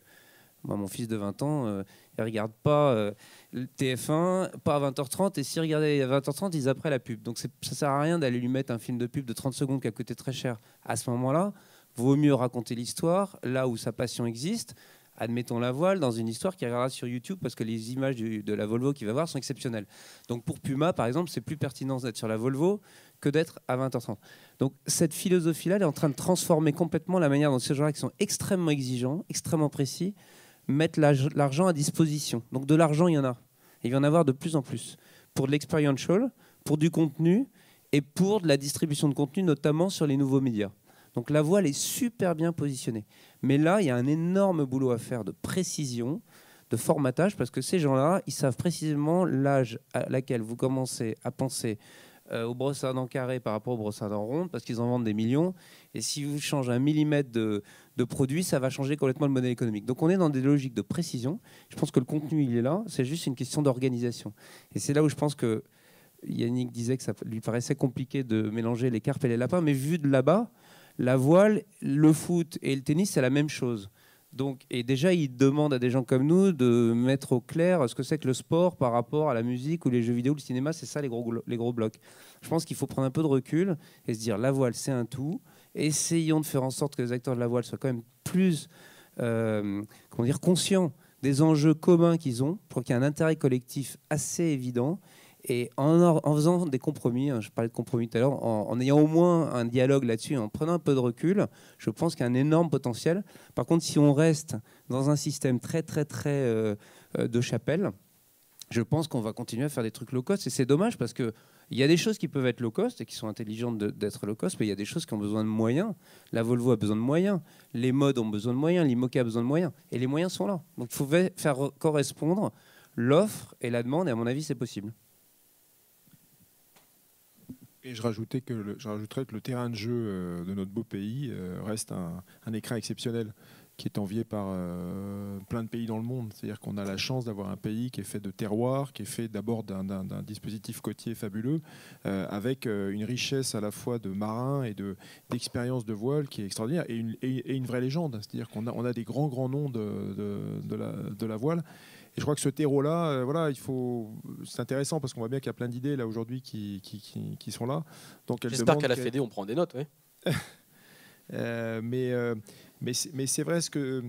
Moi, mon fils de 20 ans, il ne regarde pas le TF1, pas à 20h30, et s'il regardait à 20h30, ils après la pub. Donc ça ne sert à rien d'aller lui mettre un film de pub de 30 secondes qui a coûté très cher. À ce moment-là, vaut mieux raconter l'histoire là où sa passion existe. Admettons la voile dans une histoire qui regardera sur YouTube parce que les images de la Volvo qu'il va voir sont exceptionnelles. Donc pour Puma, par exemple, c'est plus pertinent d'être sur la Volvo que d'être à 20h30. Donc cette philosophie-là, elle est en train de transformer complètement la manière dont ces gens-là qui sont extrêmement exigeants, extrêmement précis, mettent l'argent à disposition. Donc de l'argent, il y en a. Et il va y en avoir de plus en plus. Pour de l'experiential, pour du contenu et pour de la distribution de contenu, notamment sur les nouveaux médias. Donc la voile est super bien positionnée. Mais là, il y a un énorme boulot à faire de précision, de formatage, parce que ces gens-là, ils savent précisément l'âge à laquelle vous commencez à penser au brossard-dents carré par rapport au brossard-dents rond, parce qu'ils en vendent des millions. Et si vous changez 1 millimètre de produit, ça va changer complètement le modèle économique. Donc on est dans des logiques de précision. Je pense que le contenu, il est là. C'est juste une question d'organisation. Et c'est là où je pense que Yannick disait que ça lui paraissait compliqué de mélanger les carpes et les lapins, mais vu de là-bas, la voile, le foot et le tennis, c'est la même chose. Donc, et déjà, il demande à des gens comme nous de mettre au clair ce que c'est que le sport par rapport à la musique ou les jeux vidéo, le cinéma, c'est ça les gros blocs. Je pense qu'il faut prendre un peu de recul et se dire la voile, c'est un tout. Essayons de faire en sorte que les acteurs de la voile soient quand même plus conscients des enjeux communs qu'ils ont pour qu'il y ait un intérêt collectif assez évident. Et en faisant des compromis, je parlais de compromis tout à l'heure, en ayant au moins un dialogue là-dessus, en prenant un peu de recul, je pense qu'il y a un énorme potentiel. Par contre, si on reste dans un système très de chapelle, je pense qu'on va continuer à faire des trucs low cost. Et c'est dommage parce qu'il y a des choses qui peuvent être low cost et qui sont intelligentes d'être low cost, mais il y a des choses qui ont besoin de moyens. La Volvo a besoin de moyens, les modes ont besoin de moyens, l'IMOCA a besoin de moyens. Et les moyens sont là. Donc il faut faire correspondre l'offre et la demande, et à mon avis, c'est possible. Et je rajouterais que le terrain de jeu de notre beau pays reste un écrin exceptionnel qui est envié par plein de pays dans le monde. C'est-à-dire qu'on a la chance d'avoir un pays qui est fait de terroir, qui est fait d'abord d'un dispositif côtier fabuleux, avec une richesse à la fois de marins et d'expérience de voile qui est extraordinaire, et une vraie légende. C'est-à-dire qu'on a des grands noms de la voile. Et je crois que ce terreau-là, c'est intéressant parce qu'on voit bien qu'il y a plein d'idées là aujourd'hui qui sont là. J'espère qu'à la Fédé, on prend des notes. Oui. Mais c'est vrai que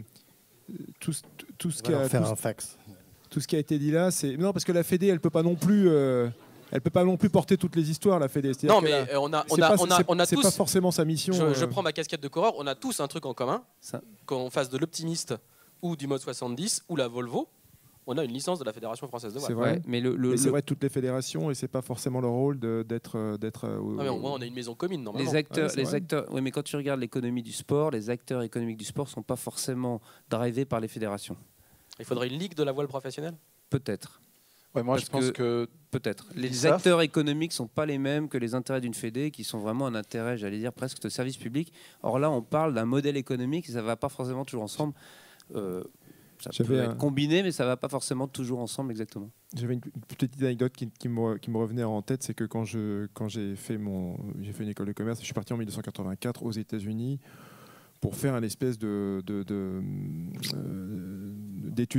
tout ce qui a été dit là, c'est non parce que la Fédé, elle peut pas non plus porter toutes les histoires, la Fédé. Non, mais on a c'est tous. pas forcément sa mission. Je prends ma casquette de coureur. On a tous un truc en commun. Qu'on fasse de l'optimiste ou du mode 70 ou la Volvo, on a une licence de la Fédération française de voile. C'est vrai, ouais, mais c'est vrai de toutes les fédérations, et c'est pas forcément leur rôle d'être. Mais au moins on a une maison commune normalement. Les acteurs. Oui, mais quand tu regardes l'économie du sport, les acteurs économiques du sport sont pas forcément drivés par les fédérations. Il faudrait une ligue de la voile professionnelle. Peut-être. Ouais, moi, Parce je pense que peut-être. Les l'ISAF, acteurs économiques ne sont pas les mêmes que les intérêts d'une fédé, qui sont vraiment un intérêt, j'allais dire, presque de service public. Or là, on parle d'un modèle économique, ça ne va pas forcément toujours ensemble. Ça peut être combiné, mais ça ne va pas forcément toujours ensemble exactement. J'avais une petite anecdote qui me revenait en tête, c'est que quand j'ai fait une école de commerce, je suis parti en 1984 aux États-Unis pour faire une espèce d'étude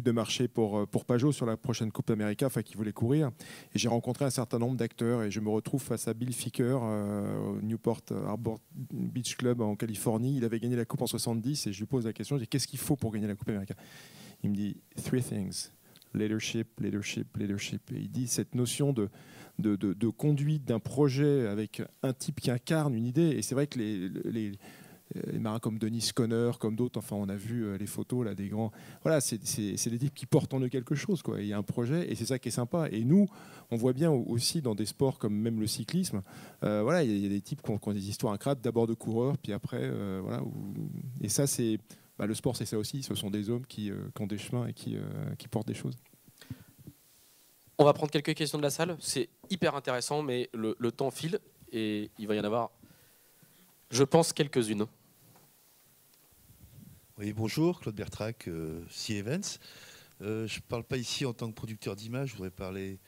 de marché pour Peugeot sur la prochaine Coupe d'Amérique, enfin qui voulait courir. Et j'ai rencontré un certain nombre d'acteurs et je me retrouve face à Bill Ficker au Newport Harbor Beach Club en Californie. Il avait gagné la Coupe en 70 et je lui pose la question, je dis qu'est-ce qu'il faut pour gagner la Coupe d'Amérique? Il me dit three things: leadership, leadership, leadership. Et il dit cette notion de conduite d'un projet avec un type qui incarne une idée. Et c'est vrai que les marins comme Denis Conner, comme d'autres, enfin on a vu les photos là des grands. Voilà, c'est des types qui portent en eux quelque chose, quoi. Il y a un projet et c'est ça qui est sympa. Et nous, on voit bien aussi dans des sports comme même le cyclisme, voilà, il y a des types qui ont des histoires incroyables, d'abord de coureurs, puis après, voilà. Et ça, c'est le sport, c'est ça aussi. Ce sont des hommes qui ont des chemins et qui portent des choses. On va prendre quelques questions de la salle. C'est hyper intéressant, mais le temps file et il va y en avoir, je pense, quelques-unes. Oui, bonjour, Claude Bertrac, Sea Events. Je ne parle pas ici en tant que producteur d'images, je voudrais parler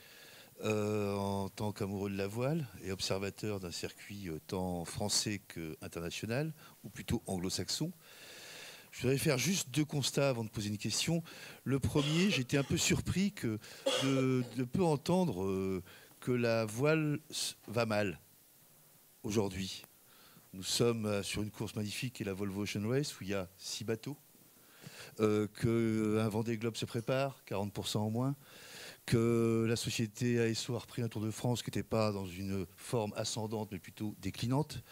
en tant qu'amoureux de la voile et observateur d'un circuit tant français qu'international, ou plutôt anglo-saxon. Je voudrais faire juste 2 constats avant de poser une question. Le premier, j'étais un peu surpris de peu entendre que la voile va mal aujourd'hui. Nous sommes sur une course magnifique qui est la Volvo Ocean Race où il y a 6 bateaux, qu'un Vendée Globe se prépare, 40% en moins, que la société ASO a repris un Tour de France qui n'était pas dans une forme ascendante mais plutôt déclinante,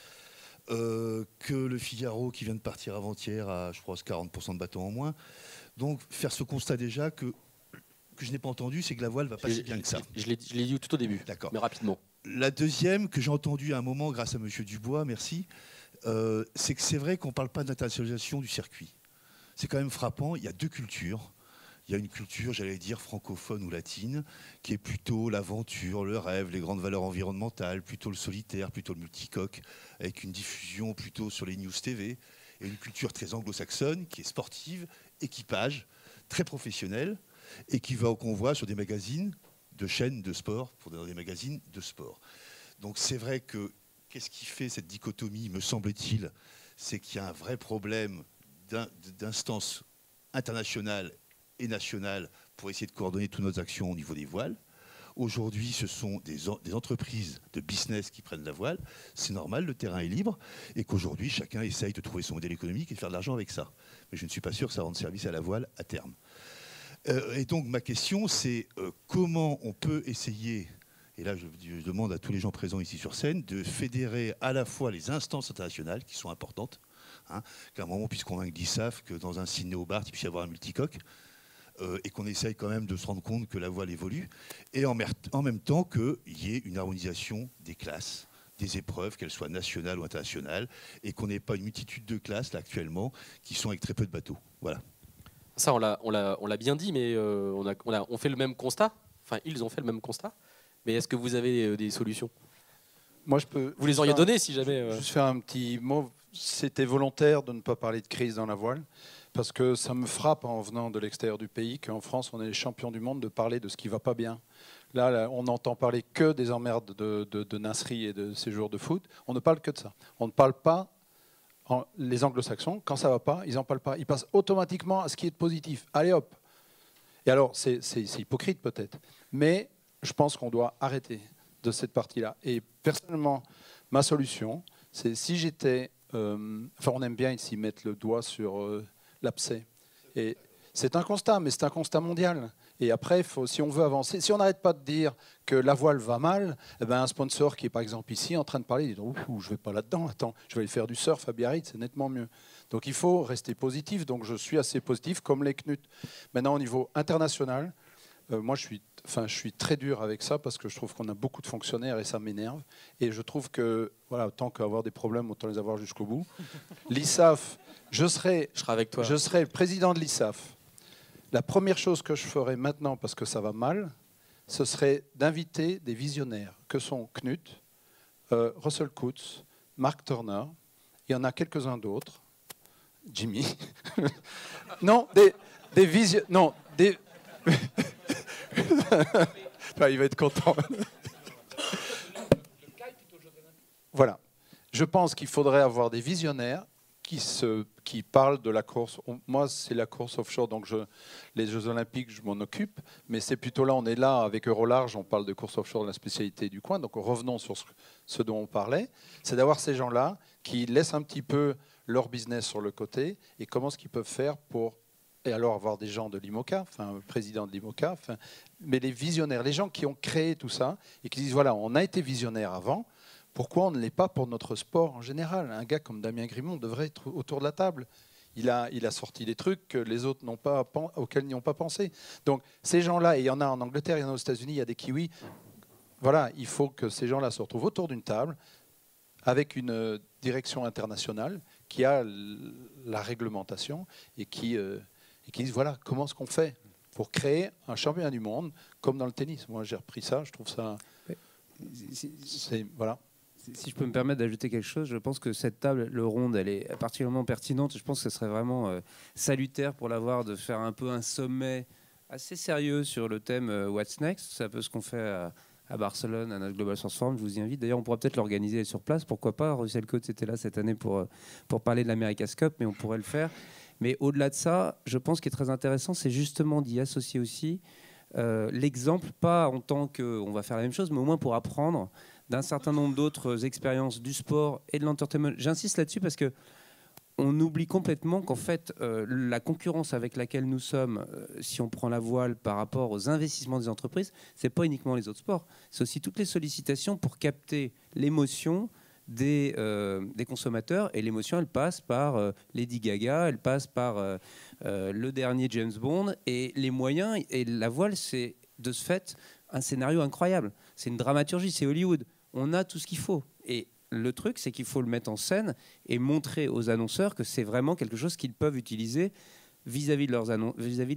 que le Figaro qui vient de partir avant-hier a, je crois, 40% de bateaux en moins. Donc faire ce constat déjà que je n'ai pas entendu, c'est que la voile va pas si bien que ça. Je l'ai dit tout au début, mais rapidement. La deuxième, que j'ai entendue à un moment grâce à M. Dubois, merci, c'est que c'est vrai qu'on ne parle pas d'internationalisation du circuit. C'est quand même frappant, il y a 2 cultures. Il y a une culture, j'allais dire, francophone ou latine, qui est plutôt l'aventure, le rêve, les grandes valeurs environnementales, plutôt le solitaire, plutôt le multicoque, avec une diffusion plutôt sur les news TV, et une culture très anglo-saxonne, qui est sportive, équipage, très professionnelle, et qu'on voit sur des magazines de chaînes de sport, pour des magazines de sport. Donc c'est vrai que, qu'est-ce qui fait cette dichotomie, me semble-t-il, c'est qu'il y a un vrai problème d'instance internationale et nationale pour essayer de coordonner toutes nos actions au niveau des voiles. Aujourd'hui, ce sont des entreprises de business qui prennent la voile. C'est normal, le terrain est libre, et qu'aujourd'hui, chacun essaye de trouver son modèle économique et de faire de l'argent avec ça. Mais je ne suis pas sûr que ça rende service à la voile à terme. Et donc, ma question, c'est comment on peut essayer, et là, je demande à tous les gens présents ici sur scène, de fédérer à la fois les instances internationales, qui sont importantes, qu'à un moment, on puisse convaincre l'ISAF que dans un Sydney Hobart, il puisse y avoir un multicoque, et qu'on essaye quand même de se rendre compte que la voile évolue, et en même temps qu'il y ait une harmonisation des classes, des épreuves, qu'elles soient nationales ou internationales, et qu'on n'ait pas une multitude de classes, là, actuellement, qui sont avec très peu de bateaux. Voilà. Ça, on l'a bien dit, mais on fait le même constat. Enfin, ils ont fait le même constat. Mais est-ce que vous avez des solutions? Moi, je peux. Vous les auriez données si jamais. Juste faire un petit mot. C'était volontaire de ne pas parler de crise dans la voile, parce que ça me frappe en venant de l'extérieur du pays qu'en France, on est les champions du monde de parler de ce qui ne va pas bien. Là, on n'entend parler que des emmerdes de Nasri et de ces jours de foot. On ne parle que de ça. On ne parle pas. Les anglo-saxons, quand ça ne va pas, ils n'en parlent pas. Ils passent automatiquement à ce qui est positif. Allez hop. Et alors, c'est hypocrite peut-être, mais je pense qu'on doit arrêter de cette partie-là. Et personnellement, ma solution, c'est si j'étais... enfin, on aime bien ici mettre le doigt sur l'abcès. Et c'est un constat, mais c'est un constat mondial. Et après, si on veut avancer, si on n'arrête pas de dire que la voile va mal, eh ben un sponsor qui est par exemple ici en train de parler, il dit « je ne vais pas là-dedans, attends, je vais aller faire du surf à Biarritz, c'est nettement mieux ». Donc il faut rester positif, donc je suis assez positif, comme les Knut. Maintenant, au niveau international, moi je suis très dur avec ça parce que je trouve qu'on a beaucoup de fonctionnaires et ça m'énerve. Et je trouve que, voilà, autant qu'avoir des problèmes, autant les avoir jusqu'au bout. L'ISAF, je serai président de l'ISAF. La première chose que je ferai maintenant, parce que ça va mal, ce serait d'inviter des visionnaires que sont Knut, Russell Coutts, Mark Turner, il y en a quelques-uns d'autres, Jimmy. Non, des visionnaires. Non, des. Il va être content. Voilà. Je pense qu'il faudrait avoir des visionnaires qui parlent de la course. Moi, c'est la course offshore, donc les Jeux Olympiques, je m'en occupe, mais c'est plutôt là, on est là avec Eurolarge, on parle de course offshore, de la spécialité du coin, donc revenons sur ce dont on parlait, c'est d'avoir ces gens-là qui laissent un petit peu leur business sur le côté et comment est-ce qu'ils peuvent faire pour, et alors avoir des gens de l'IMOCA, enfin, le président de l'IMOCA, enfin, mais les visionnaires, les gens qui ont créé tout ça et qui disent, voilà, on a été visionnaire avant, pourquoi on ne l'est pas pour notre sport en général? Un gars comme Damien Grimond devrait être autour de la table. Il a sorti des trucs que les autres auxquels ils n'ont pas pensé. Donc ces gens-là, et il y en a en Angleterre, il y en a aux États-Unis, il y a des kiwis. Voilà, il faut que ces gens-là se retrouvent autour d'une table avec une direction internationale qui a la réglementation et qui disent voilà, comment est-ce qu'on fait pour créer un championnat du monde comme dans le tennis. Moi, j'ai repris ça, je trouve ça... Voilà. Si je peux me permettre d'ajouter quelque chose, je pense que cette table ronde, elle est particulièrement pertinente. Je pense que ce serait vraiment salutaire pour l'avoir de faire un peu un sommet assez sérieux sur le thème What's Next. C'est un peu ce qu'on fait à Barcelone, à notre Global Source Forum. Je vous y invite. D'ailleurs, on pourra peut-être l'organiser sur place. Pourquoi pas? Russell Coates était là cette année pour parler de l'America's Cup, mais on pourrait le faire. Mais au-delà de ça, je pense qu'il est très intéressant, c'est justement d'y associer aussi l'exemple, pas en tant qu'on va faire la même chose, mais au moins pour apprendre d'un certain nombre d'autres expériences du sport et de l'entertainment. J'insiste là-dessus parce que on oublie complètement qu'en fait, la concurrence avec laquelle nous sommes, si on prend la voile par rapport aux investissements des entreprises, c'est pas uniquement les autres sports, c'est aussi toutes les sollicitations pour capter l'émotion des consommateurs. Et l'émotion, elle passe par Lady Gaga, elle passe par le dernier James Bond. Et les moyens, et la voile, c'est de ce fait un scénario incroyable. C'est une dramaturgie, c'est Hollywood. On a tout ce qu'il faut. Et le truc, c'est qu'il faut le mettre en scène et montrer aux annonceurs que c'est vraiment quelque chose qu'ils peuvent utiliser vis-à-vis de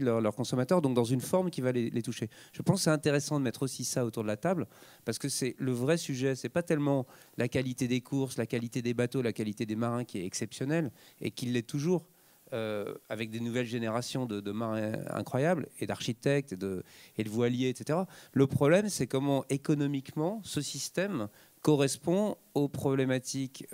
leurs consommateurs, donc dans une forme qui va les toucher. Je pense que c'est intéressant de mettre aussi ça autour de la table, parce que c'est le vrai sujet. C'est pas tellement la qualité des courses, la qualité des bateaux, la qualité des marins qui est exceptionnelle, et qui l'est toujours, avec des nouvelles générations de marins incroyables, et d'architectes, et de voiliers, etc. Le problème, c'est comment économiquement ce système correspond aux problématiques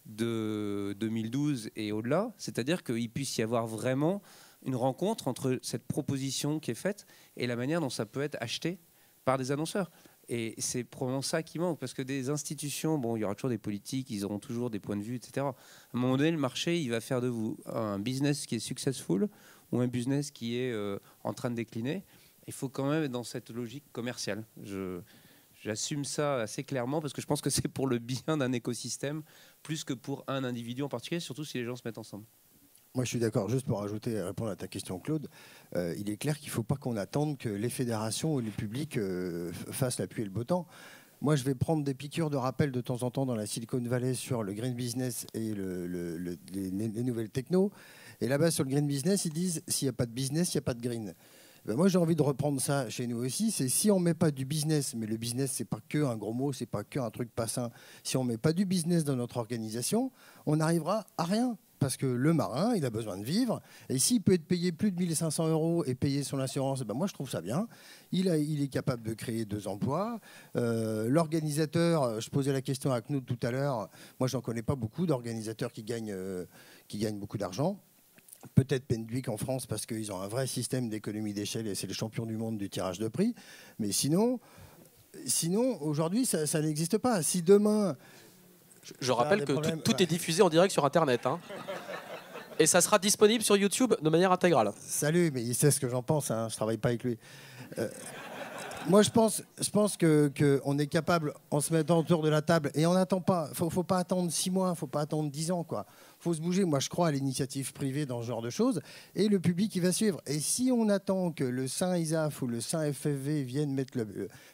de 2012 et au-delà, c'est-à-dire qu'il puisse y avoir vraiment une rencontre entre cette proposition qui est faite et la manière dont ça peut être acheté par des annonceurs. Et c'est probablement ça qui manque, parce que des institutions, bon, il y aura toujours des politiques, ils auront toujours des points de vue, etc. À un moment donné, le marché, il va faire de vous un business qui est successful ou un business qui est en train de décliner. Il faut quand même être dans cette logique commerciale. J'assume ça assez clairement parce que je pense que c'est pour le bien d'un écosystème plus que pour un individu en particulier, surtout si les gens se mettent ensemble. Moi, je suis d'accord. Juste pour répondre à ta question, Claude, il est clair qu'il ne faut pas qu'on attende que les fédérations ou les publics fassent la pluie et le beau temps. Moi, je vais prendre des piqûres de rappel de temps en temps dans la Silicon Valley sur le green business et les nouvelles technos. Et là-bas, sur le green business, ils disent s'il n'y a pas de business, il n'y a pas de green. Ben moi, j'ai envie de reprendre ça chez nous aussi. C'est si on ne met pas du business, mais le business, c'est pas que un gros mot, c'est pas que un truc pas sain. Si on ne met pas du business dans notre organisation, on n'arrivera à rien. Parce que le marin, il a besoin de vivre. Et s'il peut être payé plus de 1 500 € et payer son assurance, ben moi, je trouve ça bien. Il est capable de créer 2 emplois. L'organisateur, je posais la question à Knut tout à l'heure. Moi, je n'en connais pas beaucoup d'organisateurs qui gagnent beaucoup d'argent. Peut-être Pendwick en France parce qu'ils ont un vrai système d'économie d'échelle et c'est les champions du monde du tirage de prix. Mais sinon aujourd'hui, ça n'existe pas. Si demain... Je rappelle que tout est diffusé en direct sur Internet. Hein. Et ça sera disponible sur YouTube de manière intégrale. Salut, mais il sait ce que j'en pense. Hein. Je ne travaille pas avec lui. Moi, je pense qu'on est capable, en se mettant autour de la table, et on n'attend pas. Il ne faut pas attendre 6 mois, il ne faut pas attendre 10 ans. Il faut se bouger. Moi, je crois à l'initiative privée dans ce genre de choses, et le public, il va suivre. Et si on attend que le Saint-ISAF ou le Saint-FFV viennent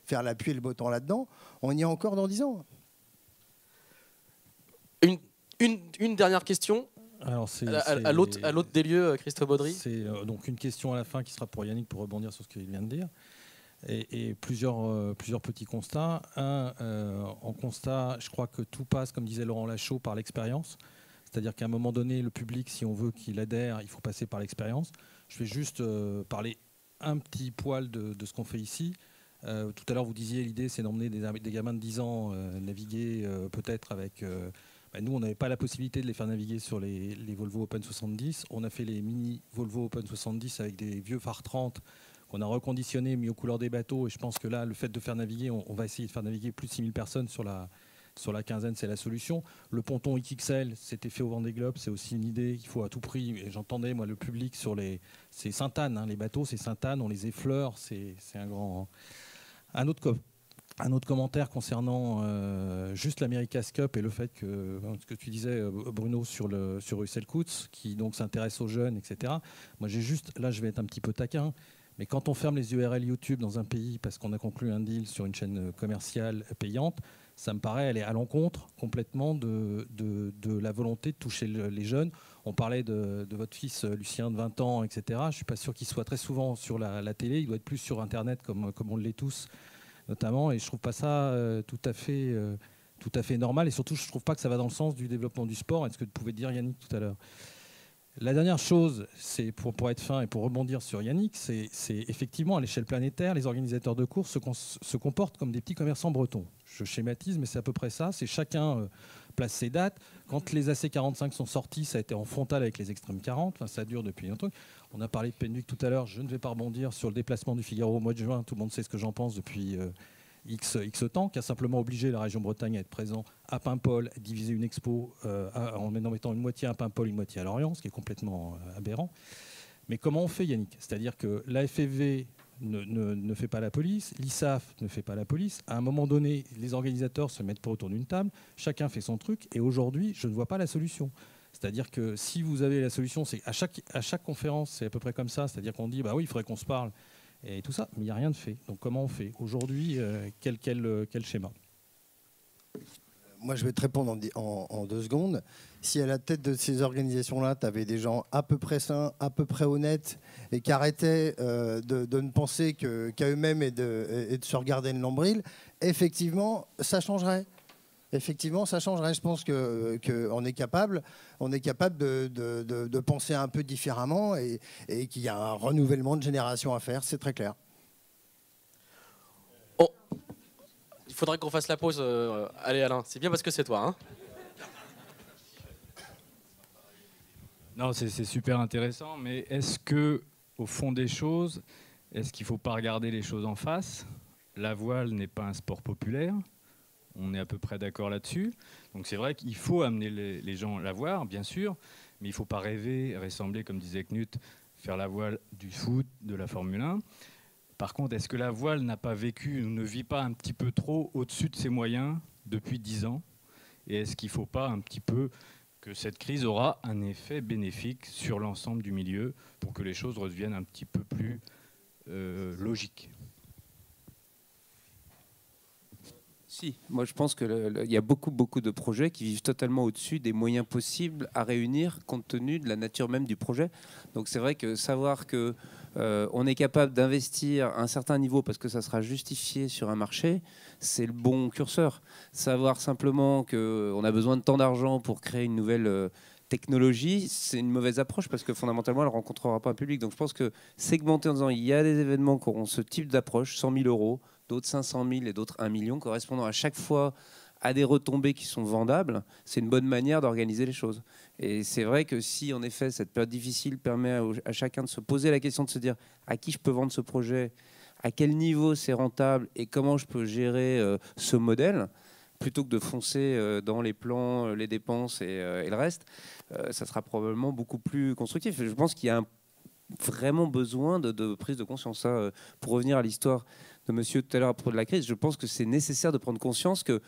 faire la pluie et le beau temps là-dedans, on y est encore dans 10 ans. Une dernière question. Alors à l'autre des lieux, Christophe Baudry. C'est donc une question à la fin qui sera pour Yannick pour rebondir sur ce qu'il vient de dire. et plusieurs petits constats. En constat, je crois que tout passe, comme disait Laurent Lachaud, par l'expérience. C'est-à-dire qu'à un moment donné, le public, si on veut qu'il adhère, il faut passer par l'expérience. Je vais juste parler un petit poil de ce qu'on fait ici. Tout à l'heure, vous disiez, l'idée, c'est d'emmener des gamins de 10 ans naviguer peut-être avec... nous, on n'avait pas la possibilité de les faire naviguer sur les Volvo Open 70. On a fait les mini Volvo Open 70 avec des vieux phare 30 qu'on a reconditionnés, mis aux couleurs des bateaux. Et je pense que là, le fait de faire naviguer, on va essayer de faire naviguer plus de 6000 personnes sur la quinzaine, c'est la solution. Le ponton XXL, c'était fait au Vendée Globe, c'est aussi une idée qu'il faut à tout prix. Et j'entendais, moi, le public sur c'est Sainte-Anne, hein, les bateaux, c'est Sainte-Anne, on les effleure, c'est un grand... Un autre commentaire concernant juste l'America's Cup et le fait que ce que tu disais, Bruno, sur Russell Coutts, qui donc s'intéresse aux jeunes, etc. Moi, là, je vais être un petit peu taquin, mais quand on ferme les URL YouTube dans un pays parce qu'on a conclu un deal sur une chaîne commerciale payante, ça me paraît aller à l'encontre complètement de la volonté de toucher les jeunes. On parlait de votre fils Lucien de 20 ans, etc. Je ne suis pas sûr qu'il soit très souvent sur la télé. Il doit être plus sur Internet comme on l'est tous, notamment. Et je ne trouve pas ça tout à fait normal. Et surtout, je ne trouve pas que ça va dans le sens du développement du sport. Est-ce que tu pouvais dire, Yannick, tout à l'heure? La dernière chose, c'est pour être fin et pour rebondir sur Yannick, c'est effectivement à l'échelle planétaire, les organisateurs de courses se comportent comme des petits commerçants bretons. Je schématise, mais c'est à peu près ça. C'est chacun place ses dates. Quand les AC45 sont sortis, ça a été en frontal avec les Extreme 40. Enfin, ça dure depuis longtemps. On a parlé de Penduic tout à l'heure. Je ne vais pas rebondir sur le déplacement du Figaro au mois de juin. Tout le monde sait ce que j'en pense depuis X temps, qui a simplement obligé la région Bretagne à être présent à Paimpol, à diviser une expo en mettant une moitié à Paimpol, une moitié à Lorient, ce qui est complètement aberrant. Mais comment on fait, Yannick? C'est-à-dire que la FFV ne fait pas la police, l'ISAF ne fait pas la police. À un moment donné, les organisateurs se mettent pas autour d'une table, chacun fait son truc, et aujourd'hui, je ne vois pas la solution. C'est-à-dire que si vous avez la solution, c'est à chaque conférence, c'est à peu près comme ça, c'est-à-dire qu'on dit, bah oui, il faudrait qu'on se parle, et tout ça, mais il n'y a rien de fait. Donc comment on fait aujourd'hui? Quel schéma? Moi, je vais te répondre en 2 secondes. Si à la tête de ces organisations-là, tu avais des gens à peu près sains, à peu près honnêtes, et qui arrêtaient de ne penser qu'à eux-mêmes et de se regarder le nombril, effectivement, ça changerait. Effectivement, ça changerait. Je pense qu'on est capable de penser un peu différemment et qu'il y a un renouvellement de génération à faire, c'est très clair. Oh. Il faudrait qu'on fasse la pause. Allez Alain, c'est bien parce que c'est toi. Hein. Non, c'est super intéressant, mais est-ce que, au fond des choses, est-ce qu'il ne faut pas regarder les choses en face? La voile n'est pas un sport populaire. On est à peu près d'accord là-dessus. Donc c'est vrai qu'il faut amener les gens à la voir, bien sûr, mais il ne faut pas rêver, ressembler, comme disait Knut, faire la voile du foot, de la Formule 1. Par contre, est-ce que la voile n'a pas vécu ou ne vit pas un petit peu trop au-dessus de ses moyens depuis 10 ans? Et est-ce qu'il ne faut pas un petit peu que cette crise aura un effet bénéfique sur l'ensemble du milieu pour que les choses redeviennent un petit peu plus logiques? Si, moi je pense qu'il y a beaucoup de projets qui vivent totalement au-dessus des moyens possibles à réunir compte tenu de la nature même du projet. Donc c'est vrai que savoir que on est capable d'investir à un certain niveau parce que ça sera justifié sur un marché, c'est le bon curseur. Savoir simplement qu'on a besoin de tant d'argent pour créer une nouvelle technologie, c'est une mauvaise approche parce que fondamentalement elle ne rencontrera pas un public. Donc je pense que segmenter en disant il y a des événements qui auront ce type d'approche, 100 000 euros, d'autres 500 000 et d'autres 1 million, correspondant à chaque fois à des retombées qui sont vendables, c'est une bonne manière d'organiser les choses. Et c'est vrai que si, en effet, cette période difficile permet à chacun de se poser la question de se dire à qui je peux vendre ce projet, à quel niveau c'est rentable et comment je peux gérer ce modèle, plutôt que de foncer dans les plans, les dépenses et le reste, ça sera probablement beaucoup plus constructif. Je pense qu'il y a vraiment besoin de prise de conscience. Ça, pour revenir à l'histoire de monsieur tout à l'heure à propos de la crise, je pense que c'est nécessaire de prendre conscience que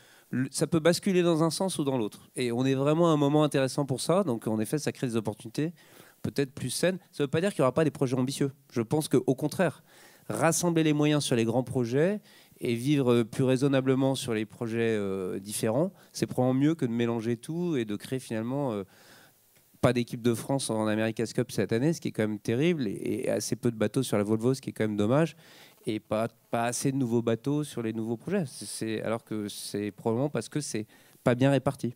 ça peut basculer dans un sens ou dans l'autre. Et on est vraiment à un moment intéressant pour ça. Donc, en effet, ça crée des opportunités peut-être plus saines. Ça ne veut pas dire qu'il n'y aura pas des projets ambitieux. Je pense qu'au contraire, rassembler les moyens sur les grands projets et vivre plus raisonnablement sur les projets différents, c'est probablement mieux que de mélanger tout et de créer finalement pas d'équipe de France en America's Cup cette année, ce qui est quand même terrible, et assez peu de bateaux sur la Volvo, ce qui est quand même dommage. et pas assez de nouveaux bateaux sur les nouveaux projets. Alors que c'est probablement parce que c'est pas bien réparti.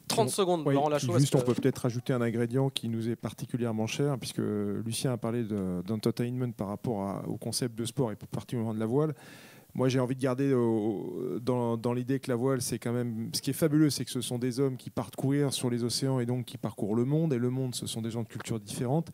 30 secondes, Oui, Laurent Lachaud. juste, on peut peut-être rajouter un ingrédient qui nous est particulièrement cher, puisque Lucien a parlé d'entertainment par rapport au concept de sport et particulièrement de la voile. Moi, j'ai envie de garder dans l'idée que la voile, c'est quand même... Ce qui est fabuleux, c'est que ce sont des hommes qui partent courir sur les océans et donc qui parcourent le monde. Et le monde, ce sont des gens de cultures différentes.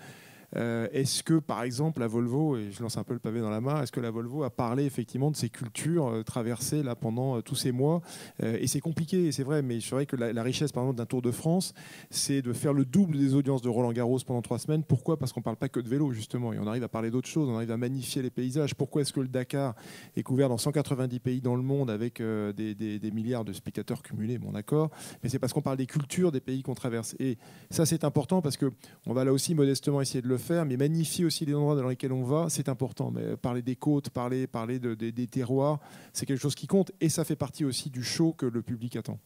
Est-ce que, par exemple, la Volvo, et je lance un peu le pavé dans la mare, est-ce que la Volvo a parlé effectivement de ces cultures traversées là, pendant tous ces mois et c'est compliqué, c'est vrai, mais c'est vrai que la richesse, par exemple, d'un Tour de France, c'est de faire le double des audiences de Roland-Garros pendant 3 semaines. Pourquoi ? Parce qu'on ne parle pas que de vélo, justement, et on arrive à parler d'autres choses, on arrive à magnifier les paysages. Pourquoi est-ce que le Dakar est couvert dans 190 pays dans le monde avec des milliards de spectateurs cumulés ? Bon, d'accord, mais c'est parce qu'on parle des cultures des pays qu'on traverse. Et ça, c'est important parce qu'on va là aussi modestement essayer de le faire, mais magnifier aussi les endroits dans lesquels on va, c'est important. Mais parler des côtes, parler des terroirs, c'est quelque chose qui compte et ça fait partie aussi du show que le public attend.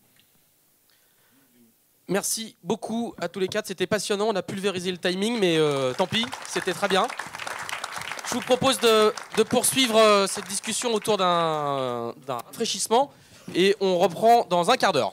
Merci beaucoup à tous les quatre, c'était passionnant, on a pulvérisé le timing, mais tant pis, c'était très bien. Je vous propose de poursuivre cette discussion autour d'un rafraîchissement et on reprend dans un quart d'heure.